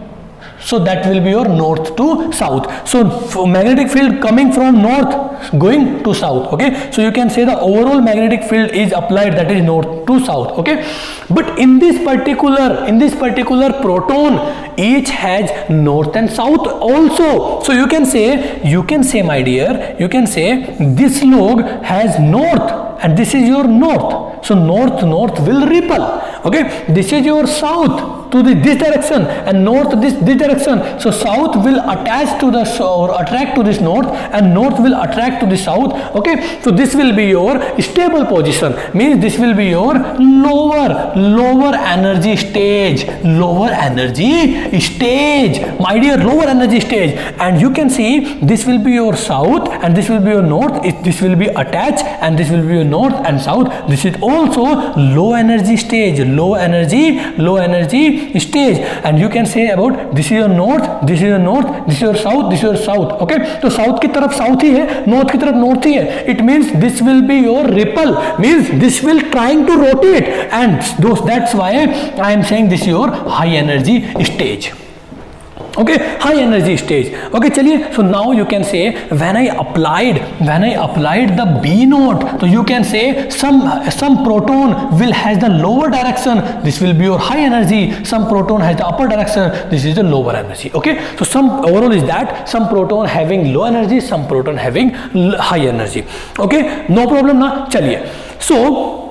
so that will be your north to south. So magnetic field coming from north going to south. Okay, so you can say the overall magnetic field is applied, that is north to south. Okay, but in this particular proton, each has north and south also. So you can say my dear, you can say this log has north and this is your north. So north will repel. Okay, this is your south to this direction and north this direction. So south will attach to the or attract to this north and north will attract to the south. Okay, so this will be your stable position, means this will be your lower energy stage, my dear, lower energy stage. And you can see this will be your south and this will be your north, this will be attached and this will be your north and south. This is also low energy stage, low energy stage. And you can say about this is your north, this is your north, this is your south, this is your south. Okay, so south की तरफ south ही है, north की तरफ north ही है. It means this will be your ripple, means this will trying to rotate, and that's why I am saying this is your high energy stage. Okay, high energy stage. Okay, chaliye, so now you can say when I applied the B node, so you can say some proton will has the lower direction, this will be your high energy, some proton has the upper direction, this is the lower energy. Okay, so some overall is that some proton having low energy, some proton having high energy. Okay, no problem na, chaliye. So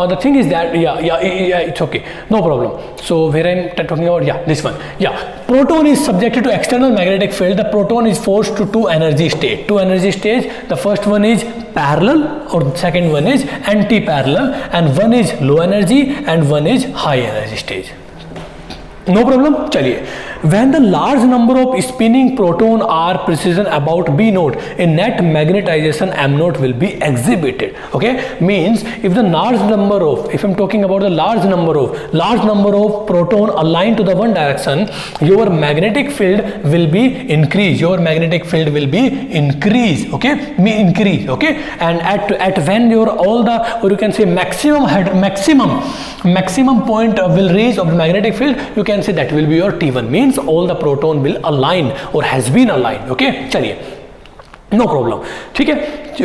the thing is that it's okay, no problem. So where I'm talking about, this one, proton is subjected to external magnetic field. The proton is forced to two energy stage. The first one is parallel or second one is anti-parallel, and one is low energy and one is high energy stage. No problem, chaliye. When the large number of spinning proton are present about B node, a net magnetization M node will be exhibited. Okay, means if the large number of, if I'm talking about the large number of proton aligned to the one direction, your magnetic field will be increased. Okay, increase. Okay, and at when your all the, or you can say maximum point will reach of the magnetic field, you can say that will be your T1, means all the proton will align or has been aligned. Okay, चलिए, no problem, ठीक है,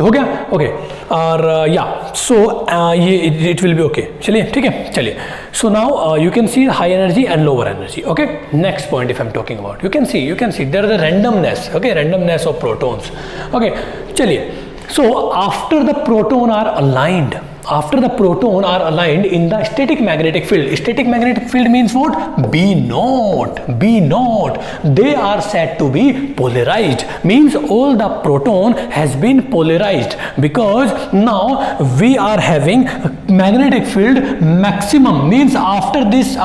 हो गया. Okay, और so it will be okay. चलिए, ठीक है, चलिए. So now you can see high energy and lower energy. Okay, next point if I'm talking about, you can see there is a randomness. Okay, randomness of protons. Okay, चलिए. So after the proton are aligned, after the proton are aligned in the static magnetic field. Static magnetic field means what? B naught. They are said to be polarized. Means all the proton has been polarized, because now we are having magnetic field maximum. Means after this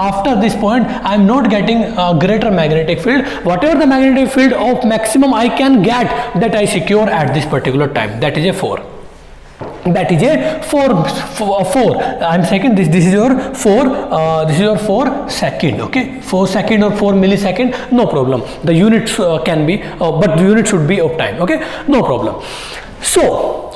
point I am not getting a greater magnetic field. Whatever the magnetic field of maximum I can get, that I secure at this particular time. That is a 4. That is a 4. I'm second. This is your 4. This is your 4 second. Okay, 4 second or 4 millisecond. No problem. The units can be, but the unit should be of time. Okay, no problem. So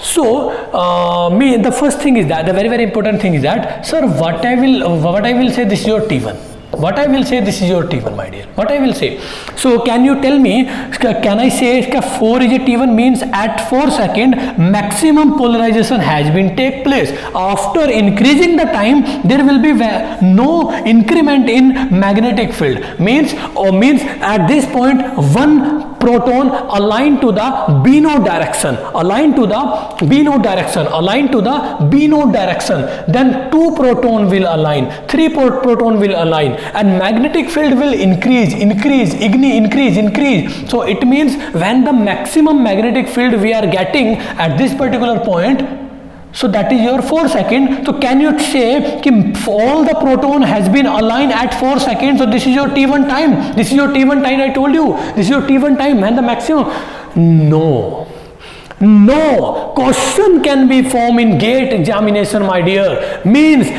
the first thing is that the very important thing is that, sir, what I will say, this is your T1. What I will say, this is your T1, my dear. What I will say. So can you tell me, can I say 4 is a T1 means at 4 second maximum polarization has been take place. After increasing the time, there will be no increment in magnetic field. Means at this point one proton aligned to the B naught direction, then 2 proton will align, 3 proton will align, and magnetic field will increase. So it means when the maximum magnetic field we are getting at this particular point, so that is your 4 second. So can you say all the proton has been aligned at 4 seconds? So this is your T1 time. This is your T1 time. I told you. This is your T1 time and the maximum. No, question can be formed in gate examination, my dear. Means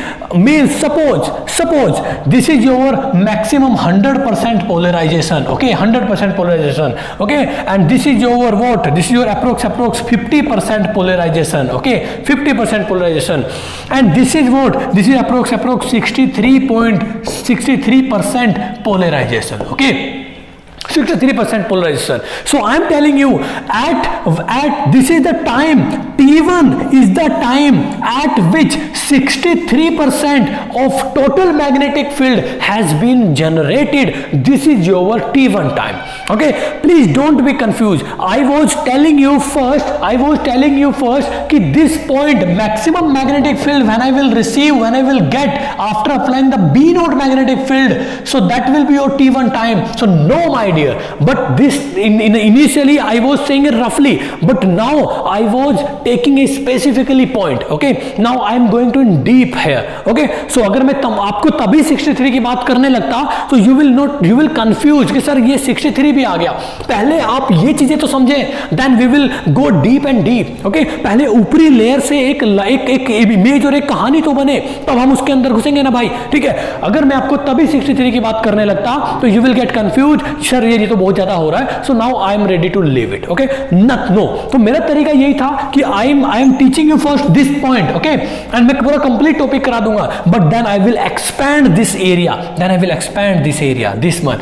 suppose this is your maximum 100% polarization. Okay, 100% polarization. Okay, and this is your what? This is your approx 50% polarization. Okay, 50% polarization, and this is what? This is approx 63% polarization. Okay. 63% polarization. So I am telling you, at this is the time, T1 is the time at which 63% of total magnetic field has been generated. This is your T1 time. Okay, please don't be confused. I was telling you first कि this point maximum magnetic field when I will get after applying the B naught magnetic field, so that will be your T1 time. So no, my dear, but this initially I was saying it roughly, but now I was taking a specifically point. Okay, now I am going to in deep here. Okay, so अगर मैं आपको तभी 63 की बात करने लगता तो you will confuse कि सर ये 63 भी आ गया. पहले आप ये चीजें तो समझें, then we will go deep and deep. Okay, पहले ऊपरी लेयर से एक इमेज और एक कहानी तो बने, तब हम उसके अंदर घुसेंगे ना भाई. ठीक है, अगर मैं आपको तभी 63 की बात करने लगता तो you will get confused. Sir ये तो बहुत ज्यादा हो रहा है. So now I am ready to leave it. Okay, no. तो मेरा तरीका यही था कि I am teaching you first this point. Okay, and मैं पूरा complete topic करा दूंगा. But then I will expand this area. This one.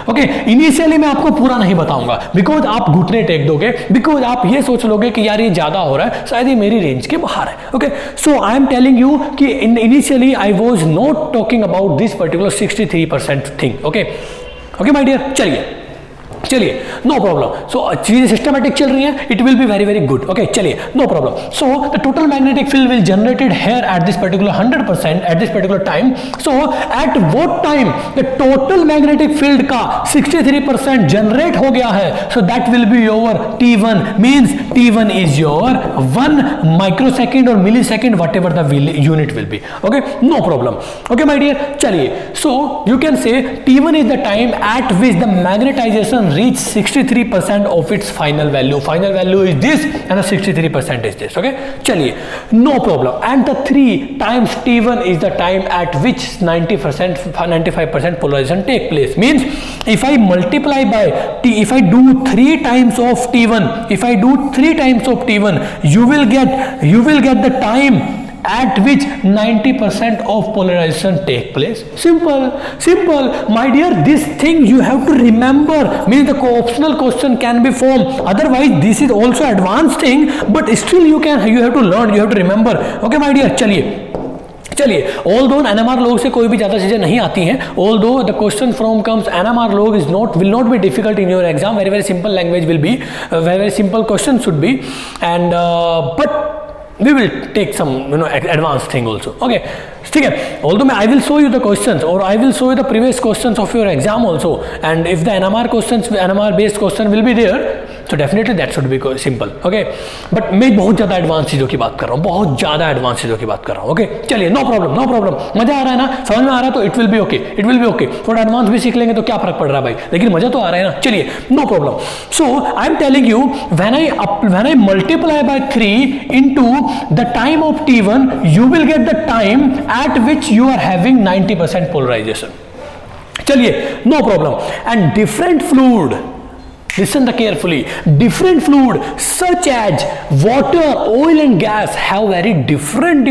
Okay, initially मैं आपको पूरा नहीं बताऊंगा because आप घुटने टेक दोगे, because आप ये सोच लोगे कि यार ये ज्यादा हो रहा है, शायद ये मेरी रेंज के बाहर है. Okay, so I am telling you कि initially I was not talking about this particular 63% thing. Okay, my dear, चलिए, नो प्रॉब्लम. सो चीजें सिस्टमैटिक चल रही हैं, it will be very very good. Okay, चलिए, no problem. So the total magnetic field will generated here at this particular 100% at this particular time. So at what time the total magnetic field का 63% generate हो गया है. So that will be your T1. Means T1 is your 1 microsecond और millisecond, whatever the unit will be. Okay, no problem. Okay my dear, चलिए. So you can say T1 is the time at which the magnetization reach 63% of its final value. Final value is this and the 63% is this. Okay, chaliye, no problem. And the 3 times T1 is the time at which 95% polarization take place. Means if I multiply by T, if I do 3 times of T1, you will get the time at which 90% of polarization take place. Simple, my dear. This thing you have to remember. Means the optional question can be formed. Otherwise, this is also advanced thing, but still you have to learn. You have to remember. Okay, my dear. चलिए, although NMR log से कोई भी ज़्यादा चीज़ें नहीं आती हैं, although the question from comes NMR log will not be difficult in your exam. Very simple language will be, very simple question should be, and but we will take some advanced thing also. Okay, ठीक है. Although I will show you the questions, or I will show you the previous questions of your exam also, and if the NMR questions, NMR based question will be there, so definitely that should be simple. Okay, but मैं बहुत ज़्यादा advance चीज़ों की बात कर रहा हूँ, बहुत ज़्यादा एडवांस चीज़ों की बात कर रहा हूँ. ओके, चलिए, नो प्रॉब्लम, नो प्रॉब्लम. मज़ा आ रहा है ना, समझ में आ रहा है तो it will be okay, it will be okay. थोड़ा एडवांस भी सीख लेंगे तो क्या फर्क पड़ रहा है भाई, लेकिन मज़ा तो आ रहा है ना. चलिए, no problem. So I am telling you, when I multiply by 3 into the time of t1, you will get the time at which you are having 90% polarization. चलिए, no problem. And different fluid, listen carefully, different fluid such as water, oil and gas have very different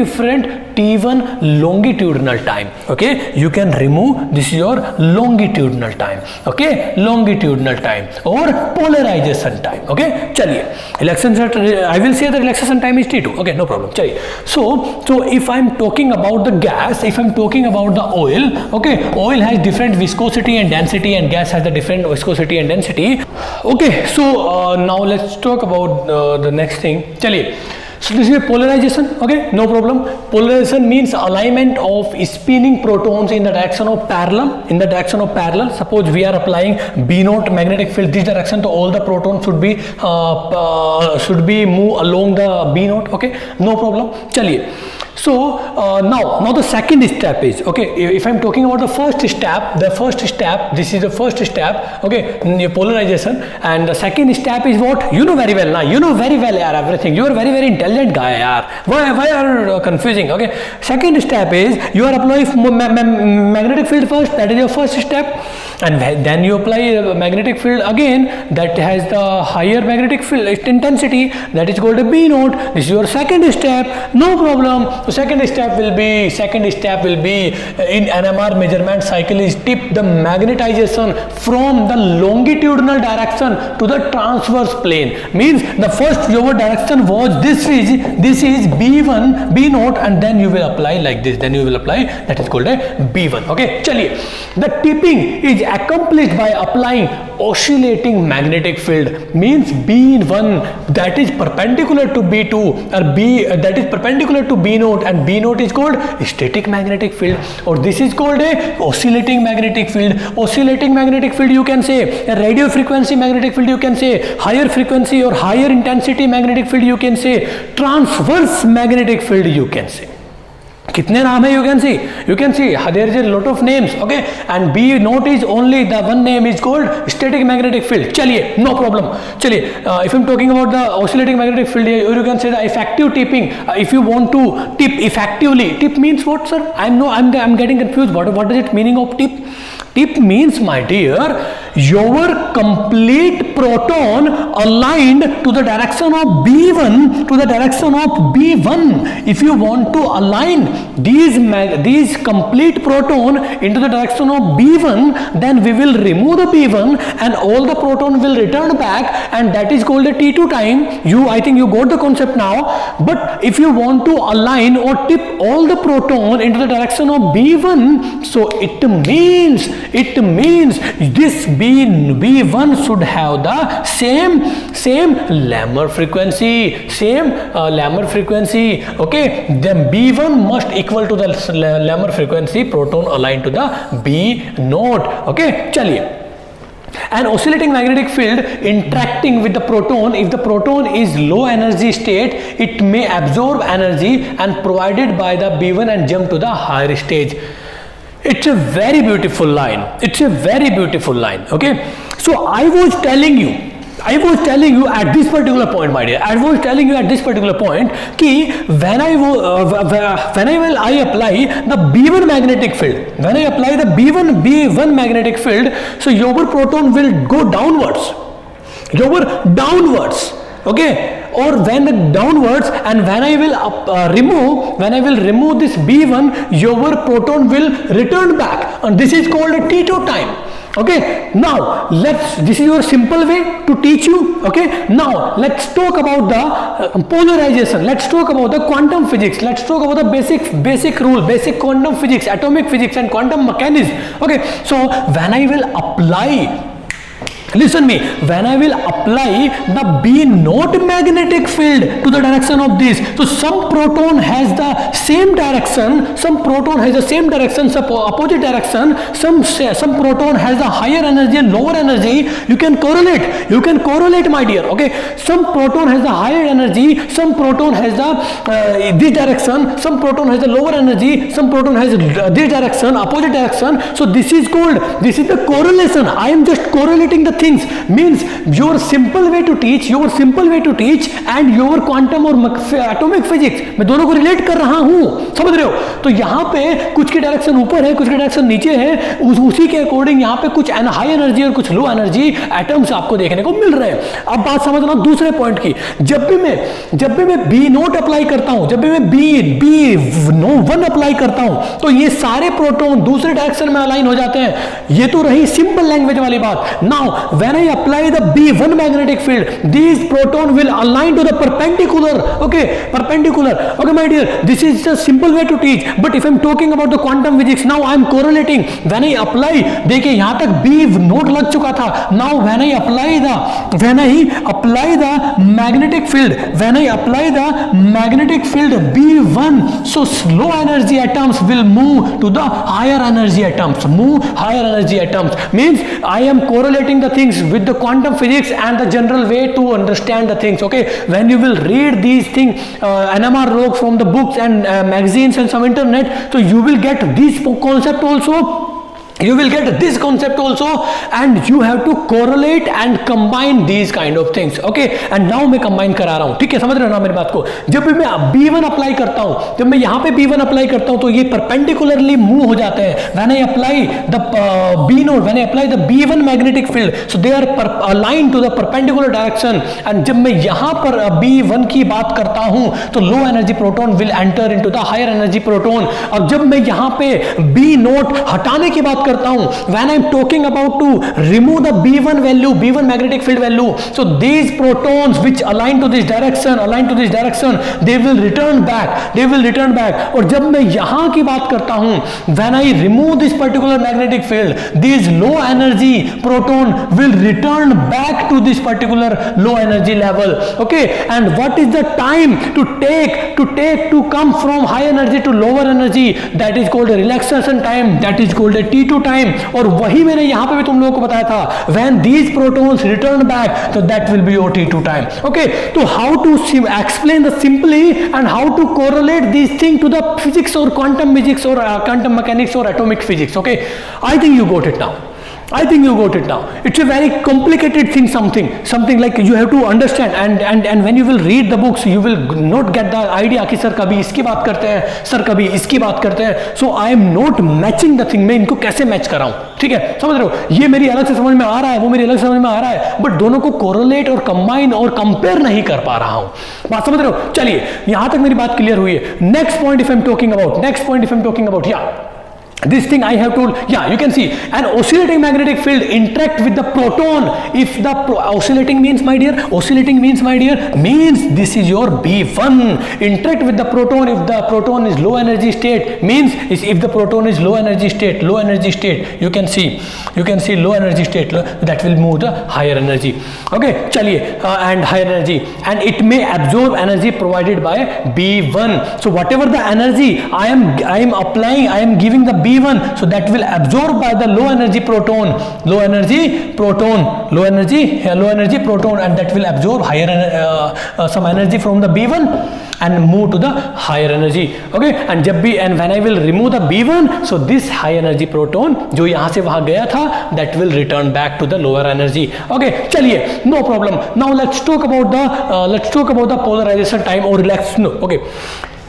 T1 longitudinal time. Okay, you can remove this is your longitudinal time. Okay, longitudinal time or polarization time. Okay, chaliye, relaxation, I will say the relaxation time is T2. Okay, no problem. Chaliye, so if I am talking about the gas, if I am talking about the oil, okay, oil has different viscosity and density, and gas has the different viscosity and density. Okay, so now let's talk about the next thing. Chaliye, so this is a polarization. Okay, no problem. Polarization means alignment of spinning protons in the direction of parallel. In the direction of parallel. Suppose we are applying B0 magnetic field this direction, so all the protons should be move along the B0. Okay, no problem. Chaliye. So now the second step is, okay, if I am talking about the first step, this is the first step, okay, polarization, and the second step is what? You know very well now, you know very well yaar, everything. You are very intelligent guy yaar. Why are you confusing? Okay, second step is you are applying magnetic field first, that is your first step, and then you apply magnetic field again that has the higher magnetic field intensity, that is called a B0. This is your second step, no problem. So second step will be in NMR measurement cycle is tip the magnetization from the longitudinal direction to the transverse plane. Means the first your direction was this is B1 B0, and then you will apply like this, then you will apply, that is called a B1. Okay, chaliye, the tipping is accomplished by applying oscillating magnetic field. Means B1 that is perpendicular to B2, or B that is perpendicular to B0, and B0 is called static magnetic field, or this is called a oscillating magnetic field. Oscillating magnetic field you can say, a radio frequency magnetic field you can say, higher frequency or higher intensity magnetic field you can say, transverse magnetic field you can say. कितने नाम है you can see there is a lot of names. Okay, and B0 is only the one name is called static magnetic field. चलिए, no problem. चलिए, if I am talking about the oscillating magnetic field, you can say the effective tipping. If you want to tip effectively, tip means what, sir? I'm getting confused. What is it meaning of tip? Tip means, my dear, your complete proton aligned to the direction of B1 to the direction of B1. If you want to align these complete proton into the direction of B1, then we will remove the B1 and all the proton will return back, and that is called a T2 time. I think you got the concept now. But if you want to align or tip all the proton into the direction of B1, so it means this B1 should have the same Lamer frequency, okay. Then B1 must equal to the Lamer frequency proton aligned to the B0. Okay, chaliye. An oscillating magnetic field interacting with the proton, if the proton is low energy state, it may absorb energy and provided by the B1 and jump to the higher stage. It's a very beautiful line. Okay, so I was telling you at this particular point, my dear, I कि when I apply the B1 magnetic field, when I apply the B1 magnetic field, so your proton will go downwards, okay, or when downwards, and when I will remove this B1, your proton will return back, and this is called a T2 time. Okay, now this is your simple way to teach you. Okay, now let's talk about the polarization, let's talk about the quantum physics, let's talk about the basic rule, basic quantum physics, atomic physics and quantum mechanics. Okay, so when I will apply Listen me, when I will apply the B naught magnetic field to the direction of this, so some proton has the same direction, some proton has the same direction, some opposite direction, some proton has the higher energy and lower energy. You can correlate my dear, okay. Some proton has the higher energy, some proton has the this direction, some proton has the lower energy, some proton has this direction, opposite direction. So this is the correlation. I am just correlating the things, means your simple way to teach and your quantum और atomic physics, मैं दोनों को relate कर रहा हूँ, समझ रहे हो. तो यहाँ पे कुछ की डायरेक्शन ऊपर है, कुछ की डायरेक्शन नीचे है, उसी के अकॉर्डिंग यहाँ पे कुछ हाई एनर्जी और कुछ लो एनर्जी एटम्स आपको देखने को मिल रहे हैं. अब बात समझना दूसरे पॉइंट की. जब भी मैं बी नोट अप्लाई करता हूँ, जब भी मैं बी वन अप्लाई करता हूँ, तो ये सारे प्रोटॉन दूसरे डायरेक्शन में अलाइन हो जाते हैं. ये तो रही सिंपल लैंग्वेज वाली बात. Now when I apply the B1 magnetic field, these proton will align to the perpendicular. Okay my dear, this is the simple way to teach. But if I'm talking about the quantum physics, now I'm correlating. When I apply, देखिए यहाँ तक B note लग चुका था. Now when I apply the magnetic field B1, so low energy atoms will move to the higher energy atoms. Means I am correlating the things with the quantum physics and the general way to understand the things. Okay, when you will read these things, NMR logs from the books and magazines and some internet, so you will get this concept also. And you have to correlate and combine these kind of things. Okay, and now मैं combine करा रहा हूँ. ठीक है, समझ रहे हो ना मेरी बात को. जब भी मैं B1 अप्लाई करता हूँ, जब मैं यहाँ पे B1 अप्लाई करता हूँ, तो ये perpendicularly मूव हो जाते हैं. When I apply the B1 magnetic field, so they are aligned to the perpendicular direction. And जब मैं यहाँ पर B1 की बात करता हूँ, तो low energy proton will enter into the higher energy proton. और जब मैं यहाँ पे B नोट हटाने की बात करता हूं, when I'm talking about to remove the B1 value, B1 magnetic field value, so these protons which align to this direction, they will return back. और जब मैं यहां की बात करता हूं, when I remove this particular magnetic field, these low energy proton will return back to this particular low energy level. Okay, and what is the time to come from high energy to lower energy? That is called a relaxation time, that is called a T2 time. और वही मैंने यहां पे भी तुम लोगों को बताया था, when these protons return back, so that will be your T2 time. Okay, so how to explain the simply and how to correlate these things to the physics or quantum physics or quantum mechanics or atomic physics. Okay, I think you got it now. It's a very complicated thing, something like you have to understand, and when you will read the books, you will not get the idea कि sir कभी इसकी बात करते हैं, sir कभी इसकी बात करते हैं. So I am not matching the thing. मैं इनको कैसे मैच कराऊं? ठीक है, समझ रहे हो? ये मेरी अलग से समझ में आ रहा है, वो मेरी अलग से समझ में आ रहा है, बट दोनों को कोरिलेट और कंबाइन और कंपेयर नहीं कर पा रहा हूं. बात समझ रहे हो? चलिए, यहां तक मेरी बात क्लियर हुई है. Next point if I am talking about, this thing I have told, you can see an oscillating magnetic field interact with the proton. If the oscillating means this is your B1. Interact with the proton if the proton is low energy state, means if the proton is low energy state, you can see low energy state, that will move the higher energy. Okay, chaliye, and higher energy, and it may absorb energy provided by B1. So whatever the energy I am applying, I am giving the B1, so that will absorb by the low energy proton, and that will absorb higher some energy from the B1 and move to the higher energy. Okay, and when I will remove the B1, so this high energy proton जो यहाँ से वहाँ गया था, that will return back to the lower energy. Okay, चलिए, no problem. Now let's talk about the polarization time or relaxation. Okay,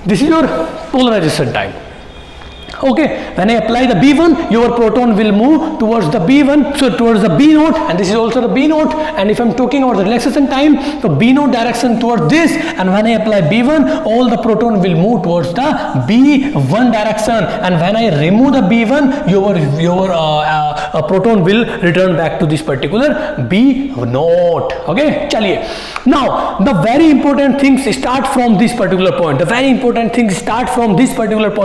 this is your polarization time. Okay, when I apply the B1, your proton will move towards the B1, so towards the B node, and this is also the B node. And if I'm talking about the relaxation time, so B node direction towards this, and when I apply B1, all the proton will move towards the B1 direction, and when I remove the B1, your proton will return back to this particular B node. Okay, chaliye. Now the very important things start from this particular point.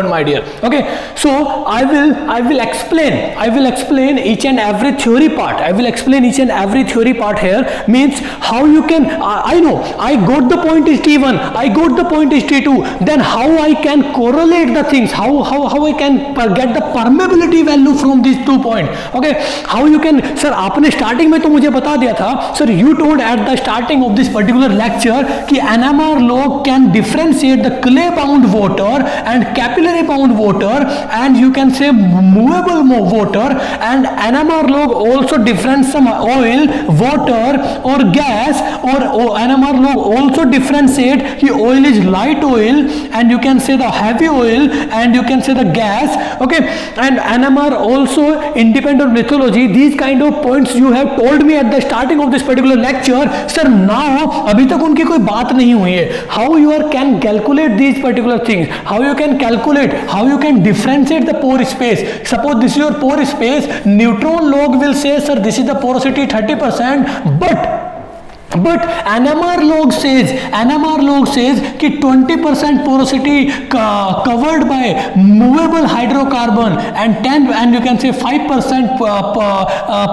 My dear. Okay, So I will explain each and every theory part. I will explain each and every theory part here. Means how you can, I know I got the point is T1, I got the point is T2, then how I can correlate the things, how I can get the permeability value from these 2 points. Okay, how you can, sir आपने starting में तो मुझे बता दिया था, sir you told at the starting of this particular lecture कि NMR log can differentiate the clay bound water and capillary bound water and you can say movable water, and NMR log also differentiates some oil, water or gas, or NMR log also differentiate कि oil is light oil and you can say the heavy oil and you can say the gas. Okay, and NMR also independent of lithology. These kind of points you have told me at the starting of this particular lecture. Sir, now अभी तक उनकी कोई बात नहीं हुई है. How you can calculate these particular things, how you can calculate, how you can differentiate the pore space. Suppose this is your pore space, neutron log will say, sir, this is the porosity 30%, but NMR log says कि 20% porosity covered by movable hydrocarbon and 10 and you can say 5%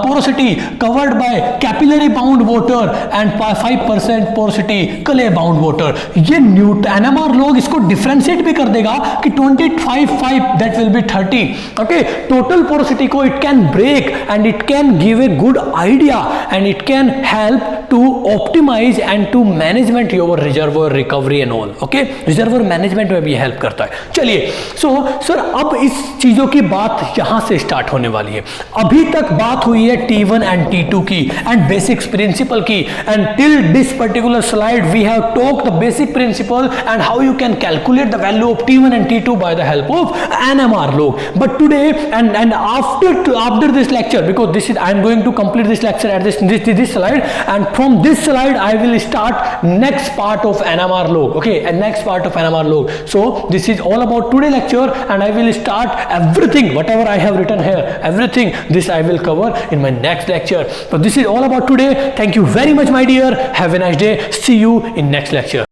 porosity covered by capillary bound water and 5% porosity clay bound water. ये NMR log इसको differentiate भी कर देगा कि 25 that will be 30. Okay, total porosity को it can break and it can give a good idea and it can help to optimize and to management your reservoir recovery and all. Okay, reservoir management में भी help करता है. चलिए, so sir अब इस चीज़ों की बात यहाँ से स्टार्ट होने वाली है. अभी तक बात हुई है T1 एंड T2 की एंड बेसिक्स प्रिंसिपल की, and till this particular slide we have talk the basic principle and how you can calculate the value of T1 and T2 by the help of NMR log. But today and after this lecture, because this is I am going to complete this lecture at this slide, and from this slide I will start next part of NMR log. Okay, and next part of NMR log. So this is all about today lecture, and I will start everything whatever I have written here, everything this I will cover in my next lecture. So this is all about today. Thank you very much my dear, have a nice day, see you in next lecture.